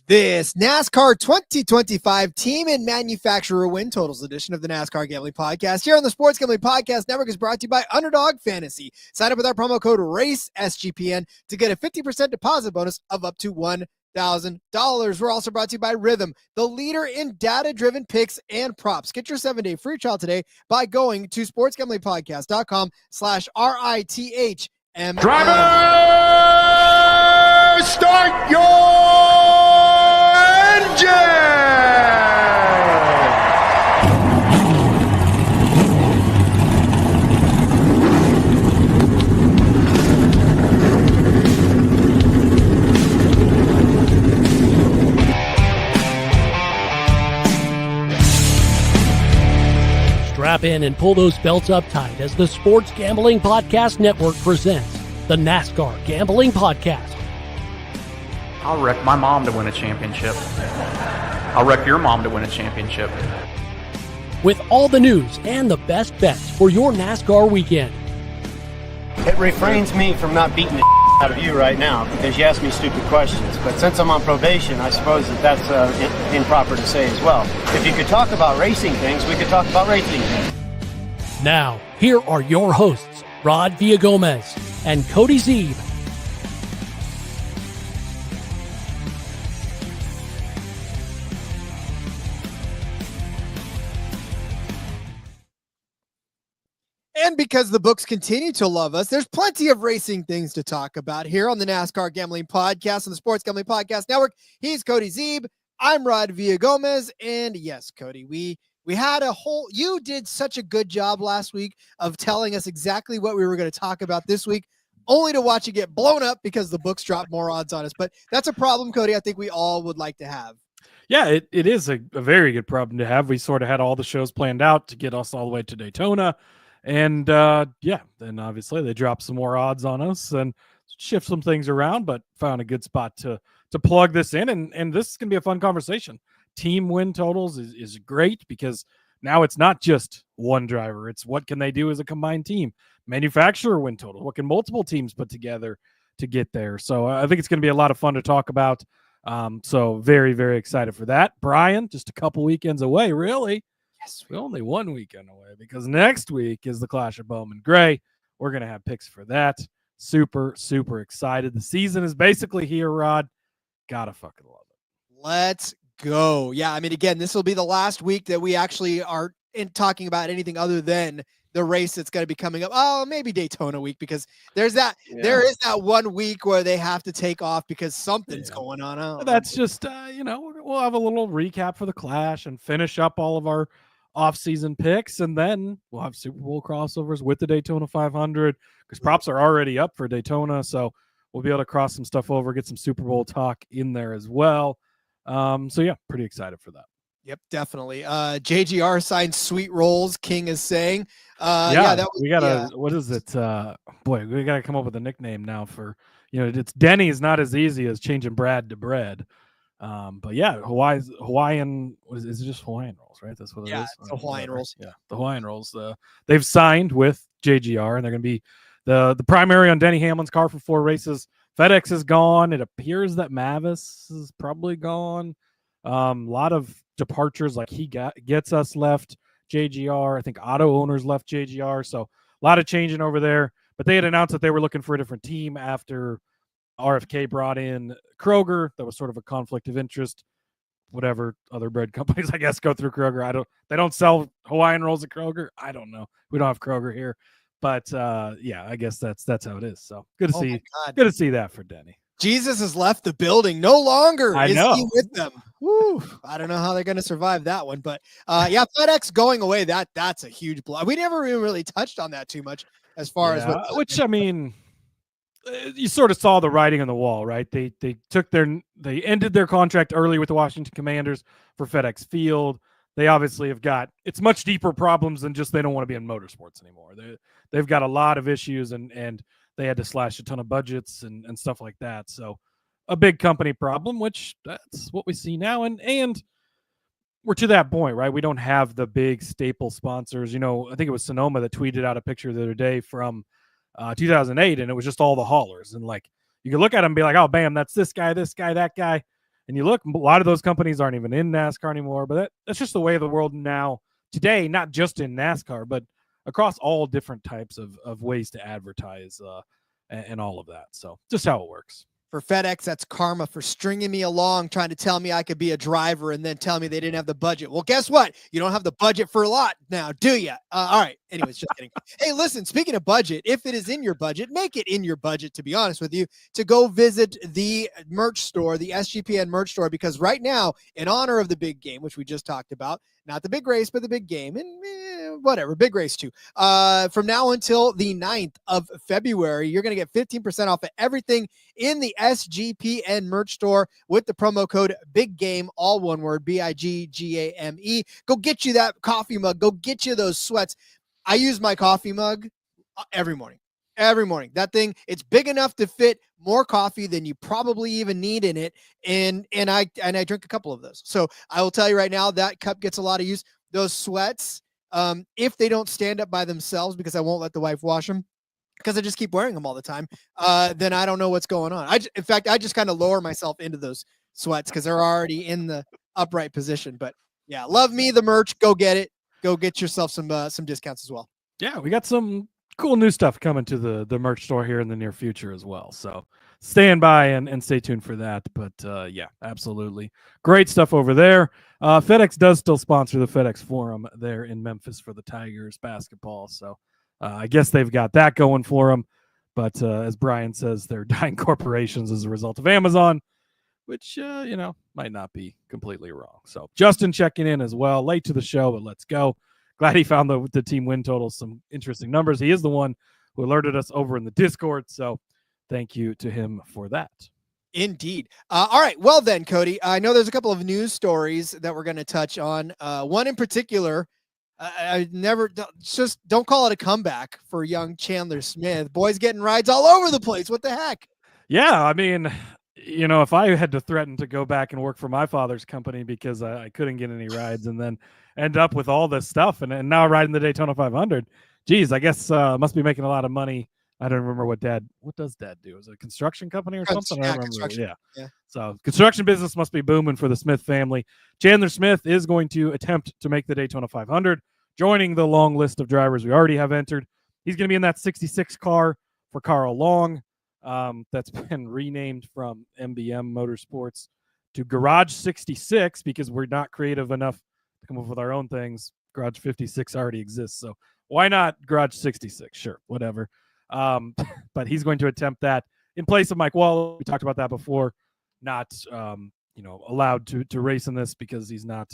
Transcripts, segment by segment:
This NASCAR 2025 Team and Manufacturer Win Totals edition of the NASCAR Gambling Podcast here on the Sports Gambling Podcast Network is brought to you by Underdog Fantasy. Sign up with our promo code RACESGPN to get a 50% deposit bonus of up to $1,000. We're also brought to you by Rhythm, the leader in data-driven picks and props. Get your 7-day free trial today by going to sportsgamblingpodcast.com/RITHM. Driver, start your engine! Strap in and pull those belts up tight as the Sports Gambling Podcast Network presents the NASCAR Gambling Podcast. I'll wreck my mom to win a championship. I'll wreck your mom to win a championship. With all the news and the best bets for your NASCAR weekend. It refrains me from not beating the out of you right now because you ask me stupid questions. But since I'm on probation, I suppose that's improper to say as well. If you could talk about racing things, we could talk about racing things. Now, here are your hosts, Rod Villagomez and Cody Zeeb. And because the books continue to love us, there's plenty of racing things to talk about here on the NASCAR Gambling Podcast on the Sports Gambling Podcast Network. He's Cody Zeeb. I'm Rod Villagomez. And yes, Cody, we had you did such a good job last week of telling us exactly what we were going to talk about this week, only to watch it get blown up because the books dropped more odds on us. But that's a problem, Cody, I think we all would like to have. Yeah, it is a very good problem to have. We sort of had all the shows planned out to get us all the way to Daytona. And then obviously they dropped some more odds on us and shift some things around, but found a good spot to plug this in. And this is going to be a fun conversation. Team win totals is great because now it's not just one driver. It's what can they do as a combined team. Manufacturer win total. What can multiple teams put together to get there? So I think it's going to be a lot of fun to talk about. So very, very excited for that. Brian, just a couple weekends away, really. Yes, we're only 1 weekend away because next week is the Clash of Bowman Gray. We're going to have picks for that. Super, super excited. The season is basically here, Rod. Gotta fucking love it. Let's go. Yeah, I mean, again, this will be the last week that we actually are talking about anything other than the race that's going to be coming up. Oh, maybe Daytona week because there is that 1 week where they have to take off because something's going on. That's just, we'll have a little recap for the Clash and finish up all of our off-season picks, and then we'll have Super Bowl crossovers with the Daytona 500 because props are already up for Daytona, so we'll be able to cross some stuff over, get some Super Bowl talk in there as well. So yeah, pretty excited for that. Yep, definitely. JGR signed Sweet Rolls, King is saying. What is it? We got to come up with a nickname now for, it's Denny's not as easy as changing Brad to bread. But yeah, Hawaiian, is it just Hawaiian rolls, right? That's what it is. It's the Hawaiian rolls. Yeah, the Hawaiian rolls. They've signed with JGR, and they're going to be the primary on Denny Hamlin's car for 4 races. FedEx is gone. It appears that Mavis is probably gone. A lot of departures, like gets us left JGR. I think auto owners left JGR. So a lot of changing over there. But they had announced that they were looking for a different team after RFK brought in Kroger. That was sort of a conflict of interest. Whatever other bread companies, I guess, go through Kroger. They don't sell Hawaiian rolls at Kroger. I don't know. We don't have Kroger here. But I guess that's how it is. So good to see that for Denny. Jesus has left the building. No longer is he with them. Woo. I don't know how they're going to survive that one. But FedEx going away, that's a huge blow. We never even really touched on that too much as far as which, I mean, you sort of saw the writing on the wall, right? They ended their contract early with the Washington Commanders for FedEx Field. They obviously have got, it's much deeper problems than just they don't want to be in motorsports anymore. They've got a lot of issues and they had to slash a ton of budgets and stuff like that. So a big company problem, which that's what we see now. And we're to that point, right? We don't have the big staple sponsors. I think it was Sonoma that tweeted out a picture the other day from 2008, and it was just all the haulers. And like, you could look at them and be like, oh, bam, that's this guy, that guy. And you look, a lot of those companies aren't even in NASCAR anymore, but that's just the way of the world now today, not just in NASCAR, but across all different types of ways to advertise and all of that. So just how it works. For FedEx, that's karma for stringing me along, trying to tell me I could be a driver and then tell me they didn't have the budget. Well, guess what? You don't have the budget for a lot now, do you? All right. Anyways, just kidding. Hey, listen, speaking of budget, if it is in your budget, make it in your budget, to be honest with you, to go visit the merch store, the SGPN merch store, because right now, in honor of the big game, which we just talked about, not the big race, but the big game, and whatever, big race too. From now until the 9th of February, you're going to get 15% off of everything in the SGPN merch store with the promo code Big Game, all one word, BIGGAME. Go get you that coffee mug. Go get you those sweats. I use my coffee mug every morning. Every morning. That thing, it's big enough to fit more coffee than you probably even need in it. And I drink a couple of those. So I will tell you right now, that cup gets a lot of use. Those sweats, if they don't stand up by themselves, because I won't let the wife wash them, because I just keep wearing them all the time, then I don't know what's going on. In fact, I just kind of lower myself into those sweats because they're already in the upright position. But yeah, love me the merch. Go get it. Go get yourself some discounts as well. Yeah, we got some cool new stuff coming to the merch store here in the near future as well. So stand by and stay tuned for that. But yeah, absolutely. Great stuff over there. FedEx does still sponsor the FedEx Forum there in Memphis for the Tigers basketball. So I guess they've got that going for them. But as Brian says, they're dying corporations as a result of Amazon, which, might not be completely wrong. So Justin checking in as well, late to the show, but let's go. Glad he found the team win totals, some interesting numbers. He is the one who alerted us over in the Discord. So thank you to him for that. Indeed. All right. Well then, Cody, I know there's a couple of news stories that we're going to touch on. One in particular, don't call it a comeback for young Chandler Smith. Boys getting rides all over the place. What the heck? Yeah. I mean, if I had to threaten to go back and work for my father's company because I couldn't get any rides and then end up with all this stuff and now riding the Daytona 500, geez, I guess must be making a lot of money. I don't remember what does dad do? Is it a construction company or something? Yeah, I don't remember. Yeah. So construction business must be booming for the Smith family. Chandler Smith is going to attempt to make the Daytona 500, joining the long list of drivers we already have entered. He's going to be in that 66 car for Carl Long. That's been renamed from MBM Motorsports to Garage 66 because we're not creative enough to come up with our own things. Garage 56 already exists, so why not Garage 66? Sure, whatever. But he's going to attempt that in place of Mike Waller. We talked about that before. Not allowed to race in this because he's not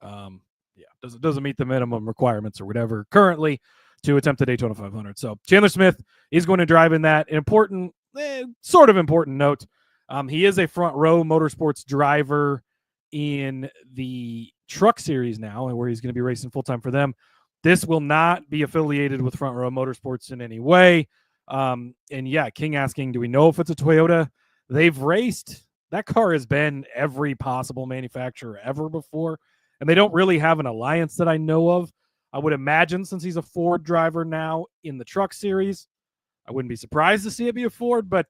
doesn't meet the minimum requirements or whatever currently to attempt the Daytona 500. So Chandler Smith is going to drive in that. An important sort of important note. He is a front row motorsports driver in the truck series now, and where he's going to be racing full time for them. This will not be affiliated with Front Row Motorsports in any way. And yeah, King asking, do we know if it's a Toyota? They've raced. That car has been every possible manufacturer ever before, and they don't really have an alliance that I know of. I would imagine since he's a Ford driver now in the truck series, I wouldn't be surprised to see it be a Ford, but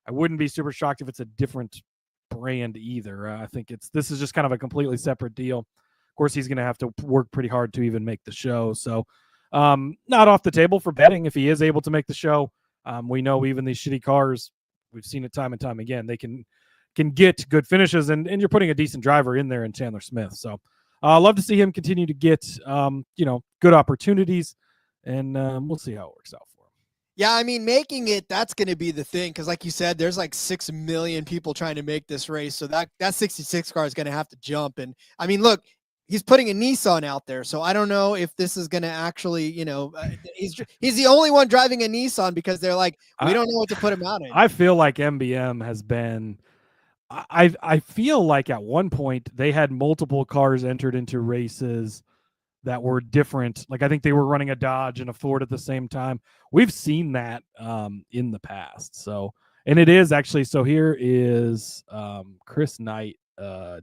I wouldn't be super shocked if it's a different brand either. I think this is just kind of a completely separate deal. Of course, he's going to have to work pretty hard to even make the show. So not off the table for betting if he is able to make the show. We know even these shitty cars, we've seen it time and time again, they can get good finishes, and you're putting a decent driver in there in Chandler Smith. So I love to see him continue to get good opportunities, and we'll see how it works out for him. Yeah, I mean, making it, that's going to be the thing, because like you said, there's like 6 million people trying to make this race, so that 66 car is going to have to jump. And I mean, look, he's putting a Nissan out there, so I don't know if this is going to actually, he's the only one driving a Nissan because they're like, we don't know what to put him out in. I feel like MBM has been, I feel like at one point they had multiple cars entered into races that were different. Like I think they were running a Dodge and a Ford at the same time. We've seen that in the past. So, and it is actually, so here is Chris Knight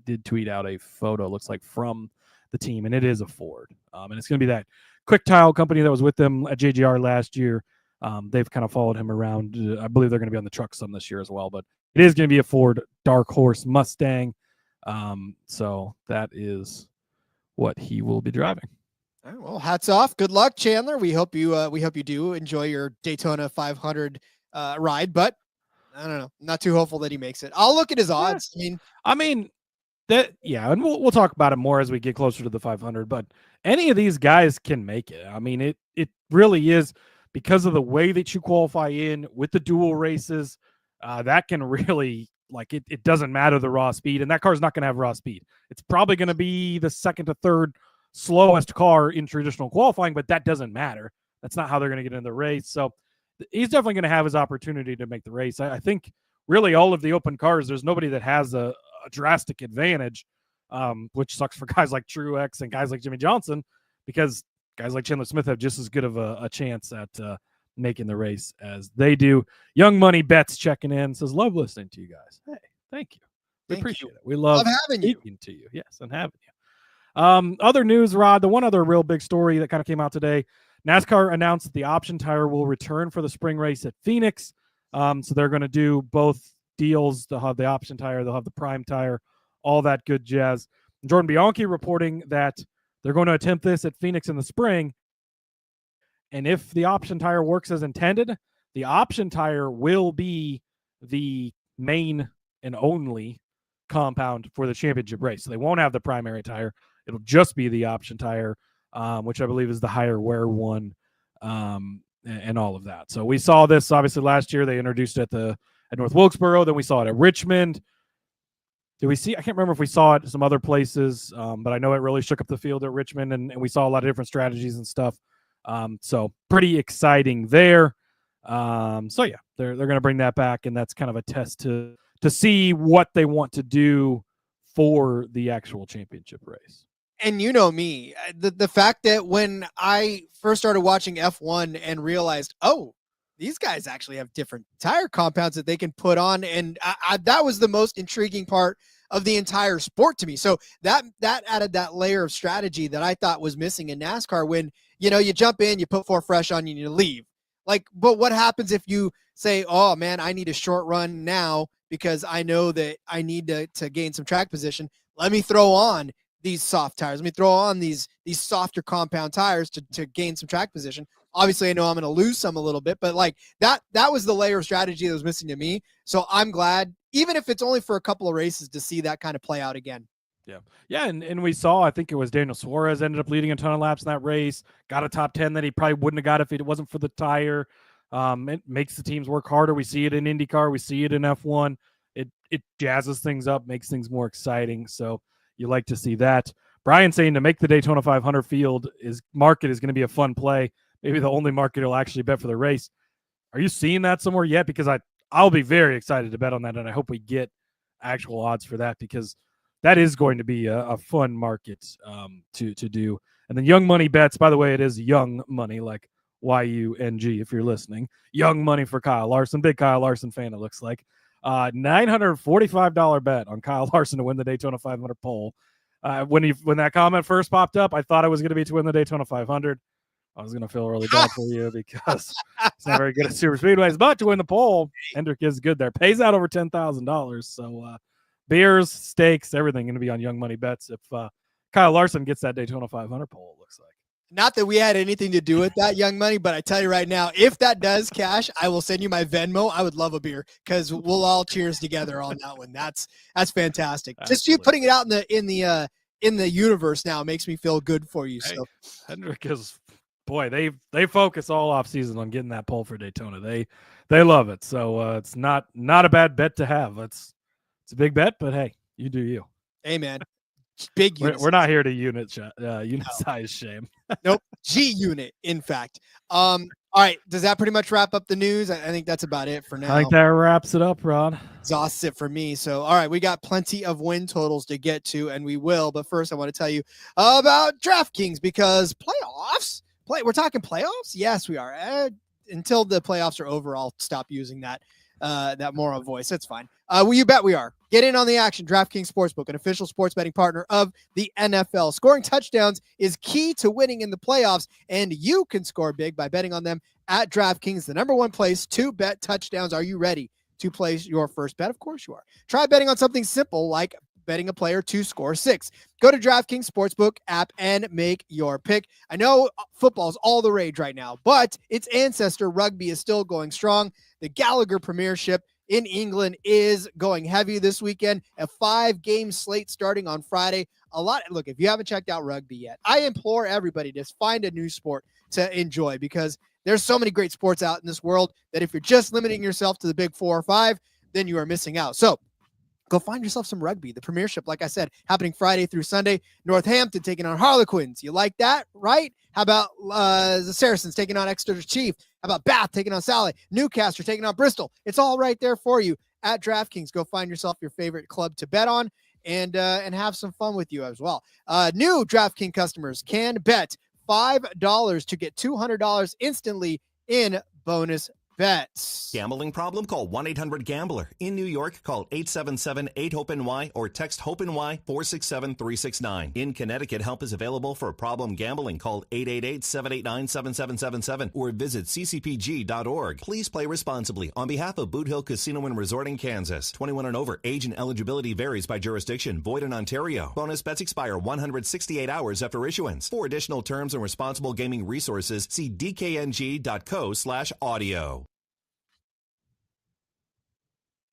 did tweet out a photo, looks like from the team, and it is a Ford. And it's going to be that Quick Tile company that was with them at JGR last year. They've kind of followed him around. I believe they're going to be on the truck some this year as well, but it is going to be a Ford Dark Horse Mustang. So that is what he will be driving. All right, well, hats off. Good luck, Chandler. We hope you do enjoy your Daytona 500 ride, but I don't know. I'm not too hopeful that he makes it. I'll look at his odds. I mean, and we'll talk about it more as we get closer to the 500, but any of these guys can make it. I mean, it really is because of the way that you qualify in with the dual races. That can really, like, it doesn't matter the raw speed, and that car's not going to have raw speed. It's probably going to be the second to third slowest car in traditional qualifying, but that doesn't matter. That's not how they're going to get in the race. So he's definitely going to have his opportunity to make the race. I think really all of the open cars, there's nobody that has a drastic advantage, which sucks for guys like Truex and guys like Jimmy Johnson, because guys like Chandler Smith have just as good of a chance at making the race as they do. Young Money Bets checking in, says, love listening to you guys. Hey, thank you. We appreciate it. We love having you. Speaking to you. Yes, and having you. Other news, Rod, the one other real big story that kind of came out today, NASCAR announced that the option tire will return for the spring race at Phoenix. So they're going to do both deals. They'll have the option tire, they'll have the prime tire, all that good jazz. And Jordan Bianchi reporting that they're going to attempt this at Phoenix in the spring. And if the option tire works as intended, the option tire will be the main and only compound for the championship race. So they won't have the primary tire. It'll just be the option tire, which I believe is the higher wear one, and all of that. So we saw this obviously last year. They introduced it at North Wilkesboro. Then we saw it at Richmond. Did we see? I can't remember if we saw it at some other places, but I know it really shook up the field at Richmond, and we saw a lot of different strategies and stuff. So pretty exciting there. So yeah, they're going to bring that back, and that's kind of a test to see what they want to do for the actual championship race. And you know me, the fact that when I first started watching F1 and realized, oh, these guys actually have different tire compounds that they can put on, and that was the most intriguing part of the entire sport to me. So that added that layer of strategy that I thought was missing in NASCAR. When you jump in, you put 4 fresh on, you leave. Like, but what happens if you say, oh man, I need a short run now because I know that I need to gain some track position. Let me throw on these soft tires. Let me throw on these softer compound tires to gain some track position. Obviously, I know I'm going to lose some a little bit, but like that was the layer of strategy that was missing to me. So I'm glad, even if it's only for a couple of races, to see that kind of play out again. Yeah, and we saw, I think it was Daniel Suarez ended up leading a ton of laps in that race, got a top 10 that he probably wouldn't have got if it wasn't for the tire. It makes the teams work harder. We see it in IndyCar. We see it in F1. It jazzes things up, makes things more exciting. So you like to see that. Brian saying to make the Daytona 500 field market is going to be a fun play. Maybe the only market he'll actually bet for the race. Are you seeing that somewhere yet? Because I'll be very excited to bet on that, and I hope we get actual odds for that, because that is going to be a fun market to do. And then Young Money Bets, by the way, it is Young Money, like Y-U-N-G, if you're listening. Young Money for Kyle Larson. Big Kyle Larson fan, it looks like. $945 bet on Kyle Larson to win the Daytona 500 pole. When that comment first popped up, I thought it was going to be to win the Daytona 500. I was going to feel really bad for you because it's not very good at super speedways, but to win the pole, Hendrick is good there. Pays out over $10,000. So beers, steaks, everything going to be on Young Money Bets if Kyle Larson gets that Daytona 500 pole, it looks like. Not that we had anything to do with that, Young Money, but I tell you right now, if that does cash, I will send you my Venmo. I would love a beer because we'll all cheers together on that one. That's fantastic. Absolutely. Just you putting it out in the universe now makes me feel good for you. Hey, so Hendrick is, boy, they focus all off season on getting that pole for Daytona. They love it. So it's not a bad bet to have. It's a big bet, but hey, you do you. Hey man. Big unit. We're not here to unit size shame. Nope. G unit, in fact. All right. Does that pretty much wrap up the news? I think that's about it for now. I think that wraps it up, Rod. Exhausts it for me. So, all right, we got plenty of win totals to get to, and we will. But first, I want to tell you about DraftKings, because playoffs. We're talking playoffs? Yes, we are. Until the playoffs are over, I'll stop using that moral voice. That's fine. Well, you bet we are. Get in on the action. DraftKings Sportsbook, an official sports betting partner of the NFL. Scoring touchdowns is key to winning in the playoffs, and you can score big by betting on them at DraftKings, the number one place to bet touchdowns. Are you ready to place your first bet? Of course you are. Try betting on something simple like betting a player to score 6. Go to DraftKings Sportsbook app and make your pick. I know football's all the rage right now, but its ancestor rugby is still going strong. The Gallagher Premiership in England is going heavy this weekend. A 5-game slate starting on Friday. Look, if you haven't checked out rugby yet, I implore everybody to find a new sport to enjoy, because there's so many great sports out in this world that if you're just limiting yourself to the big 4 or 5, then you are missing out. So go find yourself some rugby. The Premiership, like I said, happening Friday through Sunday. Northampton taking on Harlequins. You like that, right? How about the Saracens taking on Exeter Chief? How about Bath taking on Sally? Newcastle taking on Bristol? It's all right there for you at DraftKings. Go find yourself your favorite club to bet on and have some fun with you as well. New DraftKings customers can bet $5 to get $200 instantly in bonus bets. Gambling problem? Call 1-800-GAMBLER. In New York, call 877-8-HOPE-NY or text HOPE-NY 467-369. In Connecticut, help is available for problem gambling. Call 888-789-7777 or visit ccpg.org. Please play responsibly. On behalf of Boot Hill Casino and Resort in Kansas, 21 and over, age and eligibility varies by jurisdiction. Void in Ontario. Bonus bets expire 168 hours after issuance. For additional terms and responsible gaming resources, see dkng.co/audio.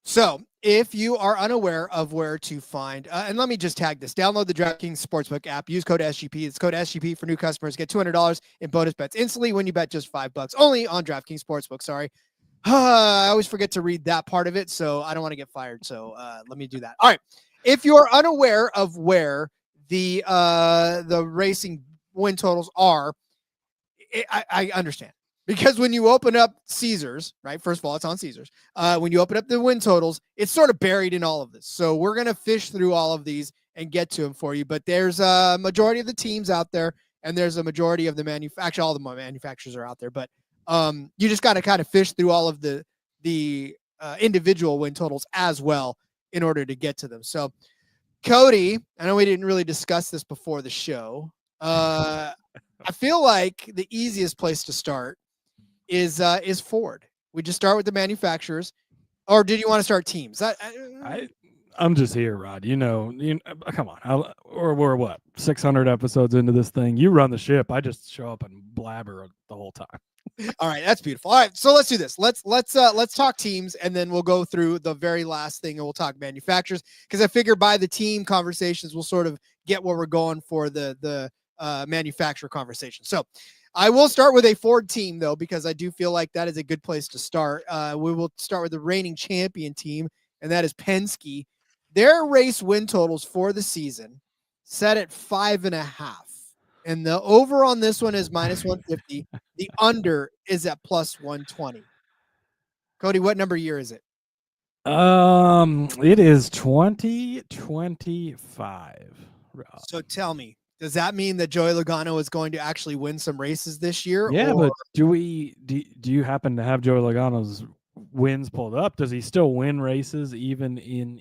So if you are unaware of where to find, and let me just tag this, download the DraftKings Sportsbook app, use code SGP. It's code SGP for new customers. Get $200 in bonus bets instantly when you bet just $5. Only on DraftKings Sportsbook. Sorry. I always forget to read that part of it, so I don't want to get fired. So let me do that. All right. If you're unaware of where the racing win totals are, I understand. Because when you open up Caesars, right? First of all, it's on Caesars. When you open up the win totals, it's sort of buried in all of this. So we're going to fish through all of these and get to them for you. But there's a majority of the teams out there, and there's a majority of the manufacturers. All the manufacturers are out there. But you just got to kind of fish through all of the individual win totals as well in order to get to them. So, Cody, I know we didn't really discuss this before the show. I feel like the easiest place to start is Ford. We just start with the manufacturers, or did you want to start teams? I'm just here, Rod. You know, come on. We're what, 600 episodes into this thing. You run the ship. I just show up and blabber the whole time. All right, that's beautiful. All right, so let's do this. Let's talk teams, and then we'll go through the very last thing, and we'll talk manufacturers, because I figure by the team conversations we'll sort of get where we're going for the manufacturer conversation. So I will start with a Ford team, though, because I do feel like that is a good place to start. We will start with the reigning champion team, and that is Penske. Their race win totals for the season set at 5.5. And the over on this one is -150. The under is at +120. Cody, what number year is it? It is 2025. So tell me, does that mean that Joey Logano is going to actually win some races this year? Yeah, but do you happen to have Joey Logano's wins pulled up? Does he still win races even in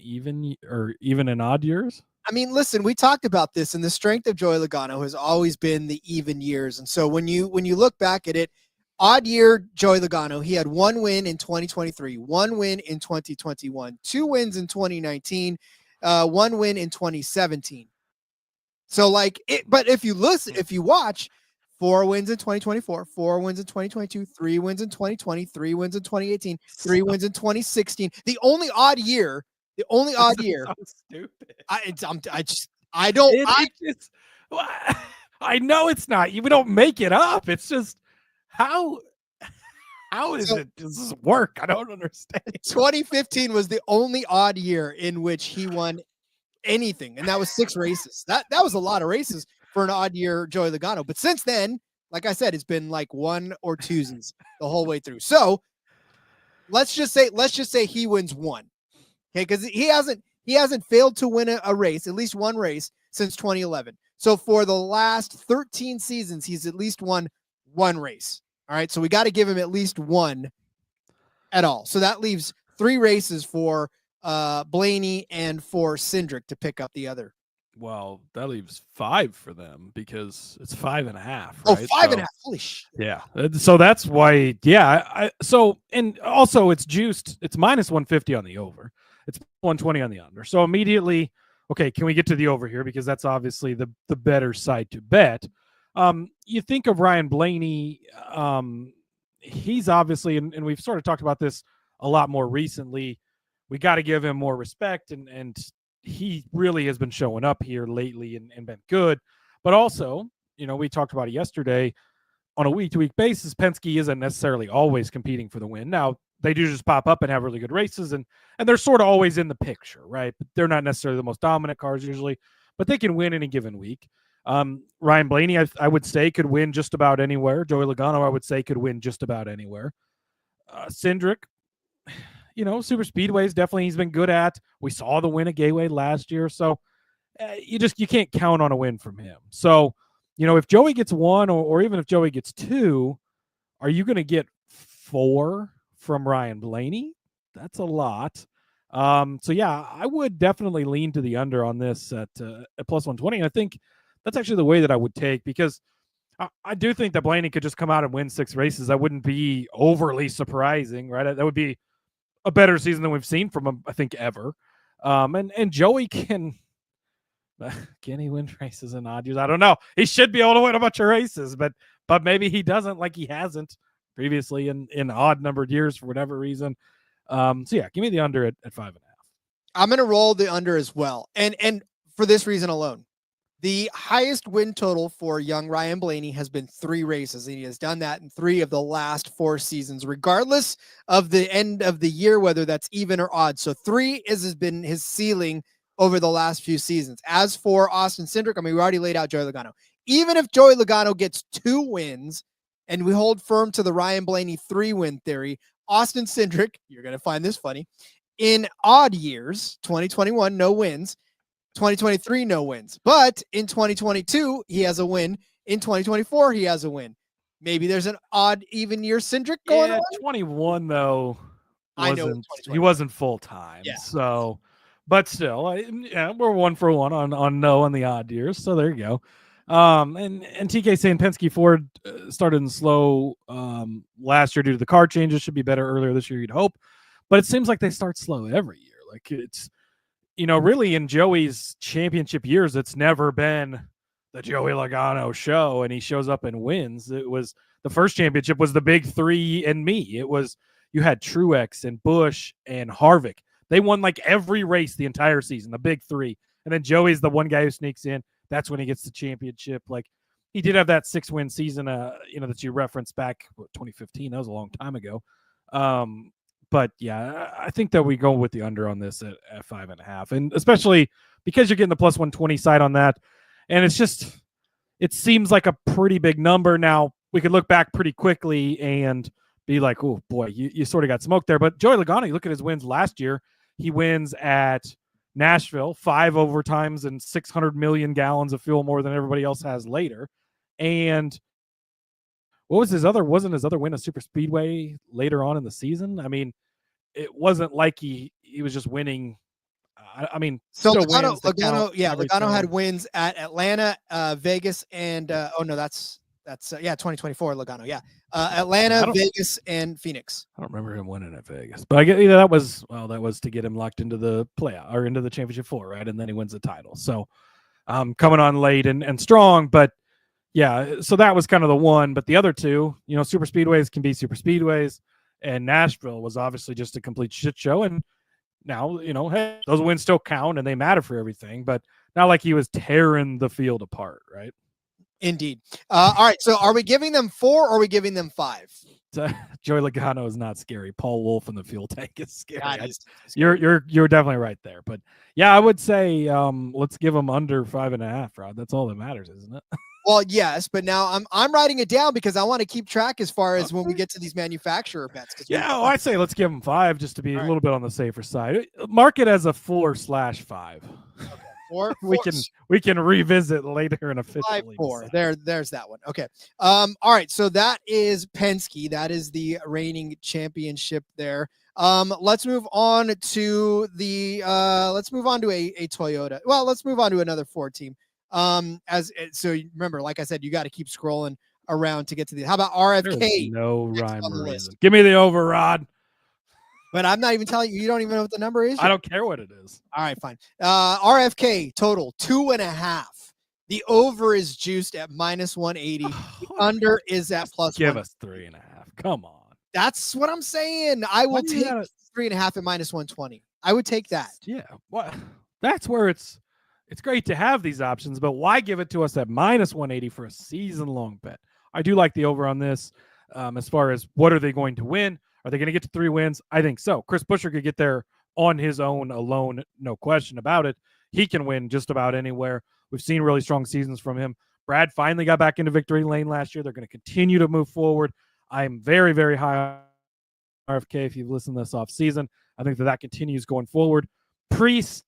odd years? I mean, listen, we talked about this, and the strength of Joey Logano has always been the even years. And so when you look back at it, odd year Joey Logano, he had 1 win in 2023, 1 win in 2021, 2 wins in 2019, 1 win in 2017. So like it, but if you watch, 4 wins in 2024, 4 wins in 2022, 3 wins in 2020, 3 wins in 2018, 3 wins in 2016. The only odd year. So stupid. I know it's not. We don't make it up. It's just how does this work? I don't understand. 2015 was the only odd year in which he won anything, and that was 6 races. That was a lot of races for an odd year Joey Logano. But since then, like I said, it's been like 1 or 2s the whole way through. So let's just say he wins 1. Okay, because he hasn't failed to win a race, at least 1 race, since 2011. So for the last 13 seasons, he's at least won 1 race. All right, so we got to give him at least 1 at all. So that leaves 3 races for Blaney and for Cindric to pick up the other. Well, that leaves 5 for them because it's 5.5. Right? Oh, 5.5. Holy shit. Yeah. So that's why. Yeah. And also it's juiced. It's -150 on the over. It's 120 on the under. So immediately okay, can we get to the over here? Because that's obviously the better side to bet. You think of Ryan Blaney, he's obviously, and we've sort of talked about this a lot more recently, we got to give him more respect, and he really has been showing up here lately and been good. But also, we talked about it yesterday, on a week-to-week basis, Penske isn't necessarily always competing for the win. Now, they do just pop up and have really good races, and they're sort of always in the picture, right? But they're not necessarily the most dominant cars usually, but they can win any given week. Ryan Blaney, I would say, could win just about anywhere. Joey Logano, I would say, could win just about anywhere. Cindric, super speedways, definitely he's been good at. We saw the win at Gateway last year, so you can't count on a win from him. So, if Joey gets 1 or even if Joey gets 2, are you going to get 4 from Ryan Blaney? That's a lot. So yeah, I would definitely lean to the under on this at plus 120. And I think that's actually the way that I would take, because I do think that Blaney could just come out and win 6 races. That wouldn't be overly surprising, right? That would be a better season than we've seen from him, I think, ever. And Joey can he win races in odd years? I don't know. He should be able to win a bunch of races, but maybe he doesn't, like he hasn't previously in odd numbered years for whatever reason. So yeah, give me the under at 5.5. I'm going to roll the under as well. And for this reason alone, the highest win total for young Ryan Blaney has been 3 races. And he has done that in 3 of the last 4 seasons, regardless of the end of the year, whether that's even or odd. So 3 has been his ceiling over the last few seasons. As for Austin Cindric, we already laid out Joey Logano. Even if Joey Logano gets 2 wins and we hold firm to the Ryan Blaney 3-win theory, Austin Cindric, you're going to find this funny, in odd years, 2021, no wins, 2023, no wins. But in 2022, he has a win. In 2024, he has a win. Maybe there's an odd even year Cindric going on. 21 though, he wasn't full time. Yeah. So, but still, we're 1 for 1 on the odd years. So there you go. And TK saying Penske Ford started in slow last year due to the car changes. Should be better earlier this year, you'd hope. But it seems like they start slow every year. Like it's, really in Joey's championship years, it's never been the Joey Logano show and he shows up and wins. It was the first championship was the big 3 and me. It was, you had Truex and Busch and Harvick. They won like every race the entire season, the big 3. And then Joey's the one guy who sneaks in. That's when he gets the championship. Like he did have that 6-win season, that you referenced back 2015. That was a long time ago. But yeah, I think that we go with the under on this at 5.5, and especially because you're getting the plus 120 side on that. And it seems like a pretty big number. Now we could look back pretty quickly and be like, oh boy, you sort of got smoked there. But Joey Logano, you look at his wins last year. He wins at Nashville, 5 overtimes and 600 million gallons of fuel more than everybody else has later. And what was wasn't his other win a super speedway later on in the season? It wasn't like he was just winning. So Logano had wins at Atlanta, Vegas, and 2024 Logano. Yeah. Atlanta, Vegas, and Phoenix. I don't remember him winning at Vegas, but I get that was to get him locked into the playoff or into the championship 4, right? And then he wins the title. So coming on late and strong, but yeah, so that was kind of the one. But the other 2, super speedways can be super speedways, and Nashville was obviously just a complete shit show. And now, hey, those wins still count and they matter for everything, but not like he was tearing the field apart, right? Indeed. All right. So are we giving them 4 or are we giving them 5? Joey Logano is not scary. Paul Wolf in the fuel tank is scary. You're definitely right there. But yeah, I would say let's give them under 5.5, Rod. That's all that matters, isn't it? Well, yes, but now I'm writing it down because I want to keep track as far as when we get to these manufacturer bets. I'd say let's give them 5 just to be a little bit on the safer side. Mark it as a 4/5. Okay. 4, we can revisit later and officially 5-4. There's that one. Okay. All right. So that is Penske. That is the reigning championship there. Let's move on to a Toyota. Well, let's move on to another Ford team. So remember, like I said, you got to keep scrolling around to get to the. How about RFK? There's no rhyme or reason. Give me the over, Rod. But I'm not even telling you. You don't even know what the number is. I don't care what it is. All right, fine. RFK total 2.5. The over is juiced at -180. The under is at plus. Give us 3.5. Come on. That's what I'm saying. I will take 3.5 at -120. I would take that. Yeah. What? That's where it's great to have these options, but why give it to us at -180 for a season-long bet? I do like the over on this. As far as what are they going to win? Are they going to get to 3 wins? I think so. Chris Buescher could get there on his own alone, no question about it. He can win just about anywhere. We've seen really strong seasons from him. Brad finally got back into victory lane last year. They're going to continue to move forward. I'm very, very high on RFK if you've listened to this off season. I think that continues going forward. Priest,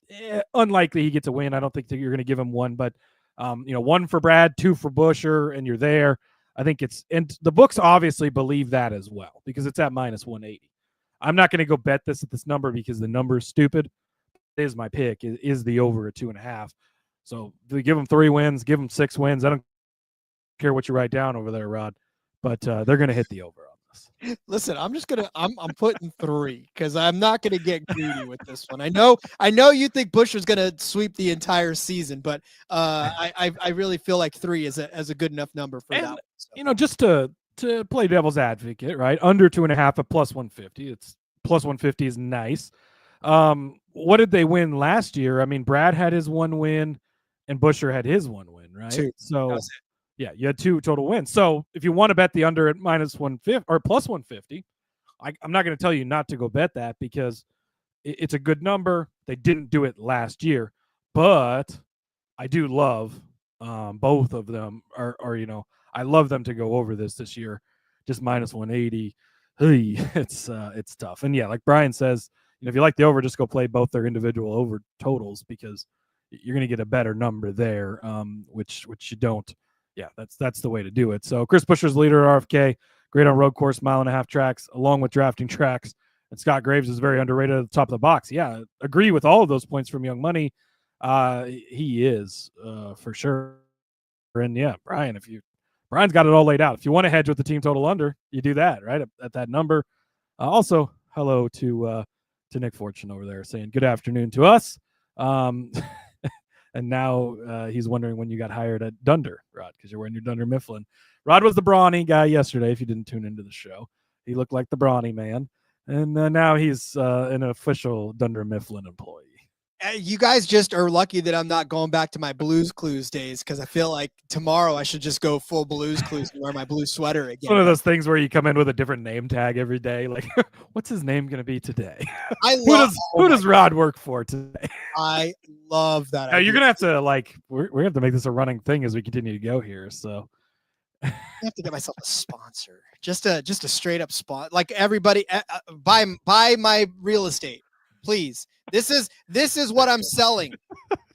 unlikely he gets a win. I don't think that you're going to give him one, but 1 for Brad, 2 for Buescher, and you're there. I think and the books obviously believe that as well because it's at -180. I'm not going to go bet this at this number because the number is stupid. It is my pick, is the over at 2.5. So do we give them 3 wins, give them 6 wins? I don't care what you write down over there, Rod, but they're going to hit the over on this. Listen, I'm putting 3 because I'm not going to get greedy with this one. I know you think Buescher's going to sweep the entire season, but I really feel like 3 is a good enough number for that one. So. Just to play devil's advocate, right? Under 2.5 at +150. It's +150 is nice. What did they win last year? I mean, Brad had his 1 win and Buescher had his 1 win, right? 2. So yeah, you had 2 total wins. So if you want to bet the under at -150 or +150, I'm not going to tell you not to go bet that because it's a good number. They didn't do it last year, but I do love both of them. I love them to go over this year. Just -180. It's tough. And yeah, like Brian says, if you like the over, just go play both their individual over totals because you're going to get a better number there, which you don't. Yeah, that's the way to do it. So Chris Buescher's leader at RFK, great on road course, 1.5 tracks, along with drafting tracks. And Scott Graves is very underrated at the top of the box. Yeah, agree with all of those points from Young Money. He is for sure. And yeah, Brian's got it all laid out. If you want to hedge with the team total under, you do that, right? At that number. Also, hello to Nick Fortune over there saying good afternoon to us. And now he's wondering when you got hired at Dunder, Rod, because you're wearing your Dunder Mifflin. Rod was the brawny guy yesterday, if you didn't tune into the show. He looked like the brawny man. And now he's an official Dunder Mifflin employee. You guys just are lucky that I'm not going back to my Blues Clues days because I feel like tomorrow I should just go full Blues Clues and wear my blue sweater again. It's one of those things where you come in with a different name tag every day. Like, what's his name going to be today? Who does Rod work for today? I love that. Now, you're going to have to we're going to have to make this a running thing as we continue to go here. So I have to get myself a sponsor, just a straight up spot. Like everybody buy my real estate. Please. This is what I'm selling.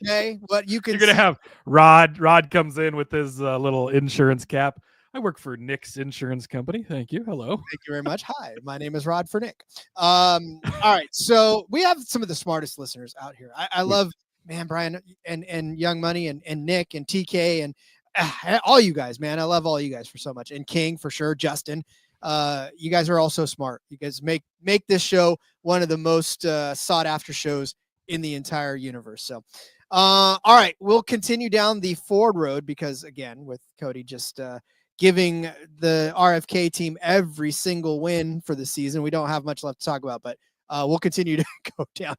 Okay. But you're going to have Rod comes in with his little insurance cap. I work for Nick's insurance company. Thank you. Hello. Thank you very much. Hi, my name is Rod for Nick. All right. So we have some of the smartest listeners out here. I love, man, Brian and Young Money and Nick and TK and all you guys, man. I love all you guys for so much. And King for sure. Justin. You guys are all so smart. You guys make this show one of the most sought after shows in the entire universe. So, all right, we'll continue down the Ford road because again, with Cody just giving the RFK team every single win for the season, we don't have much left to talk about, but we'll continue to go down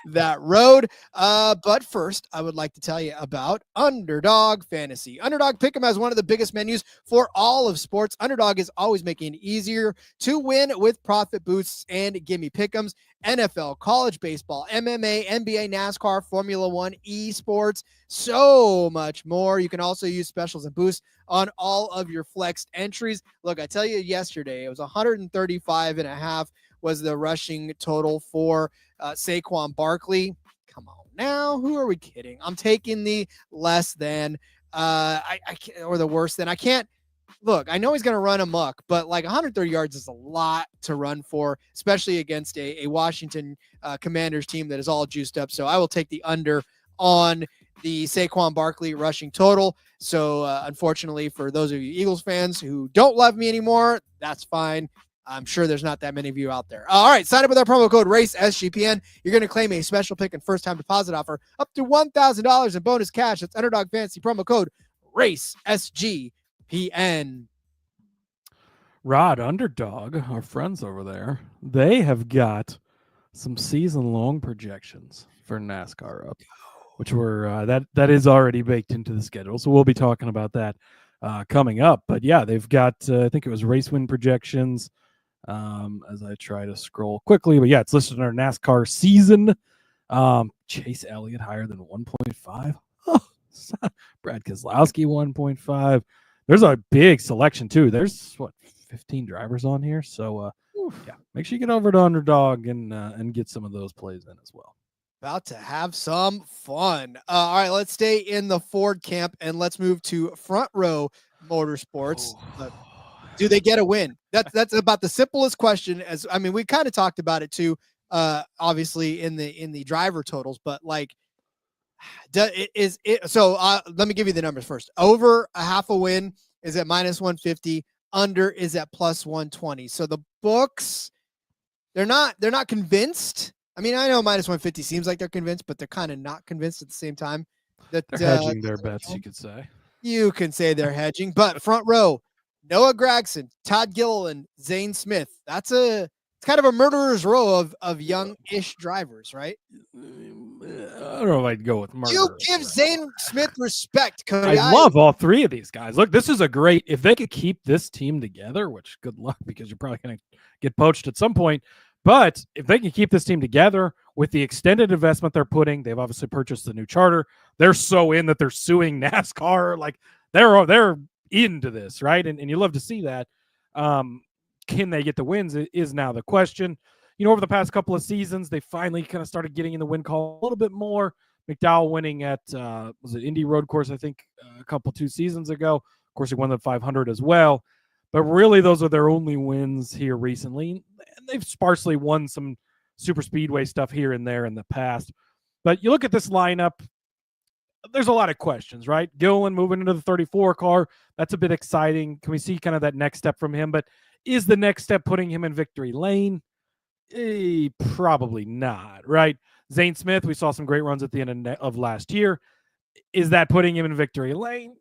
that road. But first, I would like to tell you about Underdog Fantasy. Underdog Pick'em has one of the biggest menus for all of sports. Underdog is always making it easier to win with profit boosts and gimme pick'ems. NFL, college baseball, MMA, NBA, NASCAR, Formula One, esports, so much more. You can also use specials and boosts on all of your flexed entries. Look, I tell you yesterday, it was 135.5 was the rushing total for Saquon Barkley. Come on now, who are we kidding? I'm taking the less than I can't, or the worse than. I can't look. I know he's going to run amok, but like 130 yards is a lot to run for, especially against a Washington Commanders team that is all juiced up. So I will take the under on the Saquon Barkley rushing total. So unfortunately for those of you Eagles fans who don't love me anymore, that's fine. I'm sure there's not that many of you out there. All right, sign up with our promo code RACESGPN. You're going to claim a special pick and first-time deposit offer up to $1,000 in bonus cash. That's Underdog Fantasy promo code RACESGPN. Rod, Underdog, our friends over there, they have got some season-long projections for NASCAR up, which were that is already baked into the schedule. So we'll be talking about that coming up. But yeah, they've got I think it was race win projections. As I try to scroll quickly, but yeah, it's listed in our NASCAR season. Chase Elliott higher than 1.5. Brad Keselowski 1.5. There's a big selection too. There's 15 drivers on here. So yeah, make sure you get over to Underdog and get some of those plays in as well. About to have some fun. All right, let's stay in the Ford camp and let's move to Front Row Motorsports. Do they get a win? That's about the simplest question. As I mean, we kind of talked about it too, obviously in the driver totals, but like, let me give you the numbers first. Over a half a win is at -150. Under is at +120. So the books, they're not convinced. I mean, I know -150 seems like they're convinced, but they're kind of not convinced at the same time. That they're hedging their bets, you could say. You can say they're hedging, but Front Row, Noah Gragson, Todd Gilliland, Zane Smith. It's kind of a murderer's row of young-ish drivers, right? I don't know if I'd go with murderers. You give Zane Smith respect, Cody. I love all three of these guys. Look, this is a great, if they could keep this team together, which good luck because you're probably going to get poached at some point. But if they can keep this team together with the extended investment they're putting, they've obviously purchased the new charter. They're so in that they're suing NASCAR. Like they're into this, right? And you love to see that. Can they get the wins is now the question. You know, over the past couple of seasons, they finally kind of started getting in the win call a little bit more. McDowell winning at, was it Indy Road Course, I think, a 2 seasons ago. Of course, he won the 500 as well. But really, those are their only wins here recently. And they've sparsely won some super speedway stuff here and there in the past. But you look at this lineup, there's a lot of questions, right? Gilliland moving into the 34 car. That's a bit exciting. Can we see kind of that next step from him? But is the next step putting him in victory lane? Probably not, right? Zane Smith, we saw some great runs at the end of last year. Is that putting him in victory lane?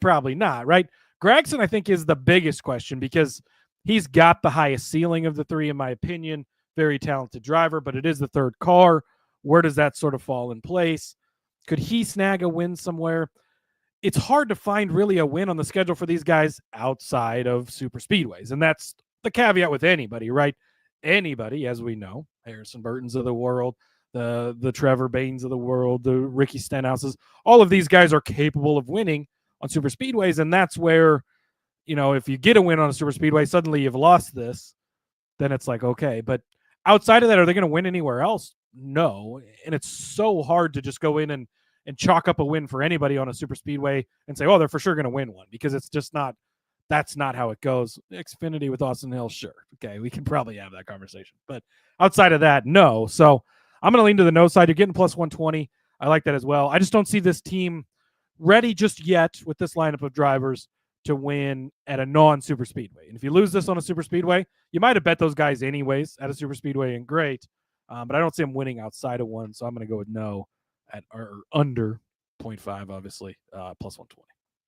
Probably not, right? Gragson, I think, is the biggest question because he's got the highest ceiling of the three, in my opinion. Very talented driver, but it is the third car. Where does that sort of fall in place? Could he snag a win somewhere? It's hard to find really a win on the schedule for these guys outside of super speedways. And that's the caveat with anybody, right? Anybody, as we know, Harrison Burtons of the world, the Trevor Baines of the world, the Ricky Stenhouses, all of these guys are capable of winning on super speedways. And that's where, you know, if you get a win on a super speedway, suddenly you've lost this, then it's like, okay. But outside of that, are they going to win anywhere else? No. And it's so hard to just go in and chalk up a win for anybody on a super speedway and say, oh, they're for sure going to win one, because it's just not, that's not how it goes. Xfinity with Austin Hill, sure. Okay, we can probably have that conversation. But outside of that, no. So I'm going to lean to the no side. You're getting +120. I like that as well. I just don't see this team ready just yet with this lineup of drivers to win at a non-super speedway. And if you lose this on a super speedway, you might have bet those guys anyways at a super speedway, and great. But I don't see them winning outside of one, so I'm going to go with no at or under 0.5, obviously, +120.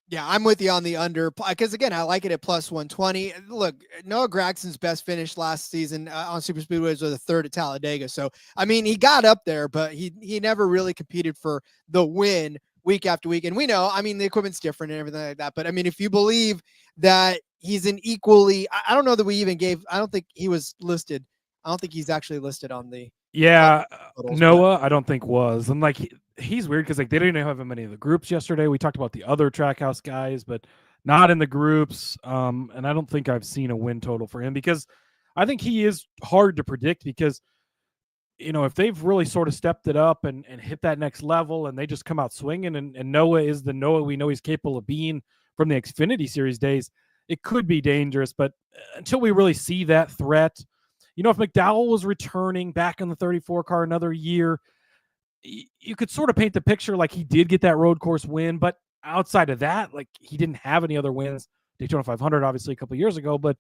Yeah, I'm with you on the under, because again, I like it at +120. Look, Noah Gragson's best finish last season on super speedways was a third at Talladega. So, I mean, he got up there, but he never really competed for the win week after week. And we know, I mean, the equipment's different and everything like that. But I mean, if you believe that he's an equally, I don't know that we even gave, I don't think he was listed. I don't think he's actually listed on the. Yeah, Noah, I don't think was. And like, he's weird because like they didn't have him in any of the groups yesterday. We talked about the other Trackhouse guys, but not in the groups. And I don't think I've seen a win total for him, because I think he is hard to predict, because, you know, if they've really sort of stepped it up and hit that next level and they just come out swinging, and Noah is the Noah we know he's capable of being from the Xfinity Series days, it could be dangerous. But until we really see that threat, you know, if McDowell was returning back in the 34 car another year, you could sort of paint the picture like he did get that road course win. But outside of that, like, he didn't have any other wins. Daytona 500, obviously, a couple years ago. But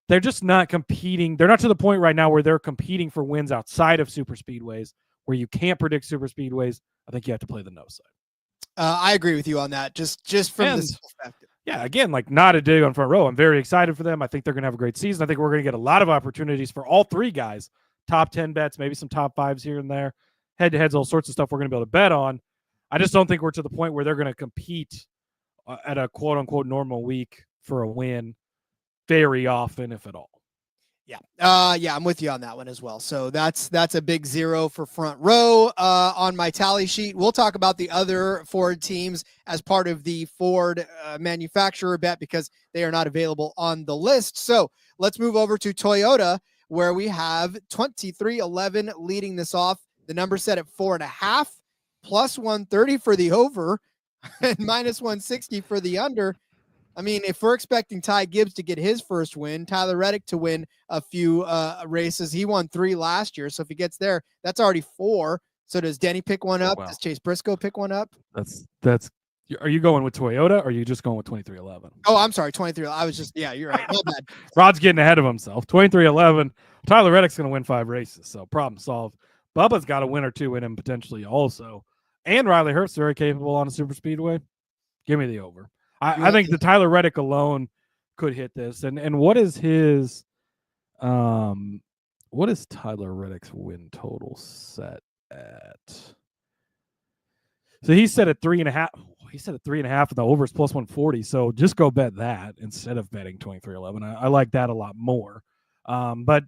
they're just not competing. They're not to the point right now where they're competing for wins outside of super speedways, where you can't predict super speedways. I think you have to play the no side. I agree with you on that. Just from this perspective. Yeah, again, like not a dig on Front Row. I'm very excited for them. I think they're going to have a great season. I think we're going to get a lot of opportunities for all three guys. Top 10 bets, maybe some top fives here and there. Head-to-heads, all sorts of stuff we're going to be able to bet on. I just don't think we're to the point where they're going to compete at a quote-unquote normal week for a win very often, if at all. Yeah, I'm with you on that one as well. So that's a big 0 for Front Row on my tally sheet. We'll talk about the other Ford teams as part of the Ford manufacturer bet because they are not available on the list. So let's move over to Toyota, where we have 23-11 leading this off. The number set at 4.5, plus 130 for the over, and minus 160 for the under. I mean, if we're expecting Ty Gibbs to get his first win, Tyler Reddick to win a few races, he won 3 last year. So if he gets there, that's already 4. So does Denny pick one up? Wow. Does Chase Briscoe pick one up? That's. Are you going with Toyota or are you just going with 23-11? Oh, I'm sorry, 23. I was just, yeah, you're right. My bad. Rod's getting ahead of himself. 23-11. Tyler Reddick's going to win 5 races, so problem solved. Bubba's got a win or 2 in him potentially also. And Riley Herbst very capable on a super speedway. Give me the over. I think the Tyler Reddick alone could hit this. And what is his what is Tyler Reddick's win total set at? So he's set at 3.5. He said at 3.5 and the over is plus 140. So just go bet that instead of betting 23-11. I like that a lot more. But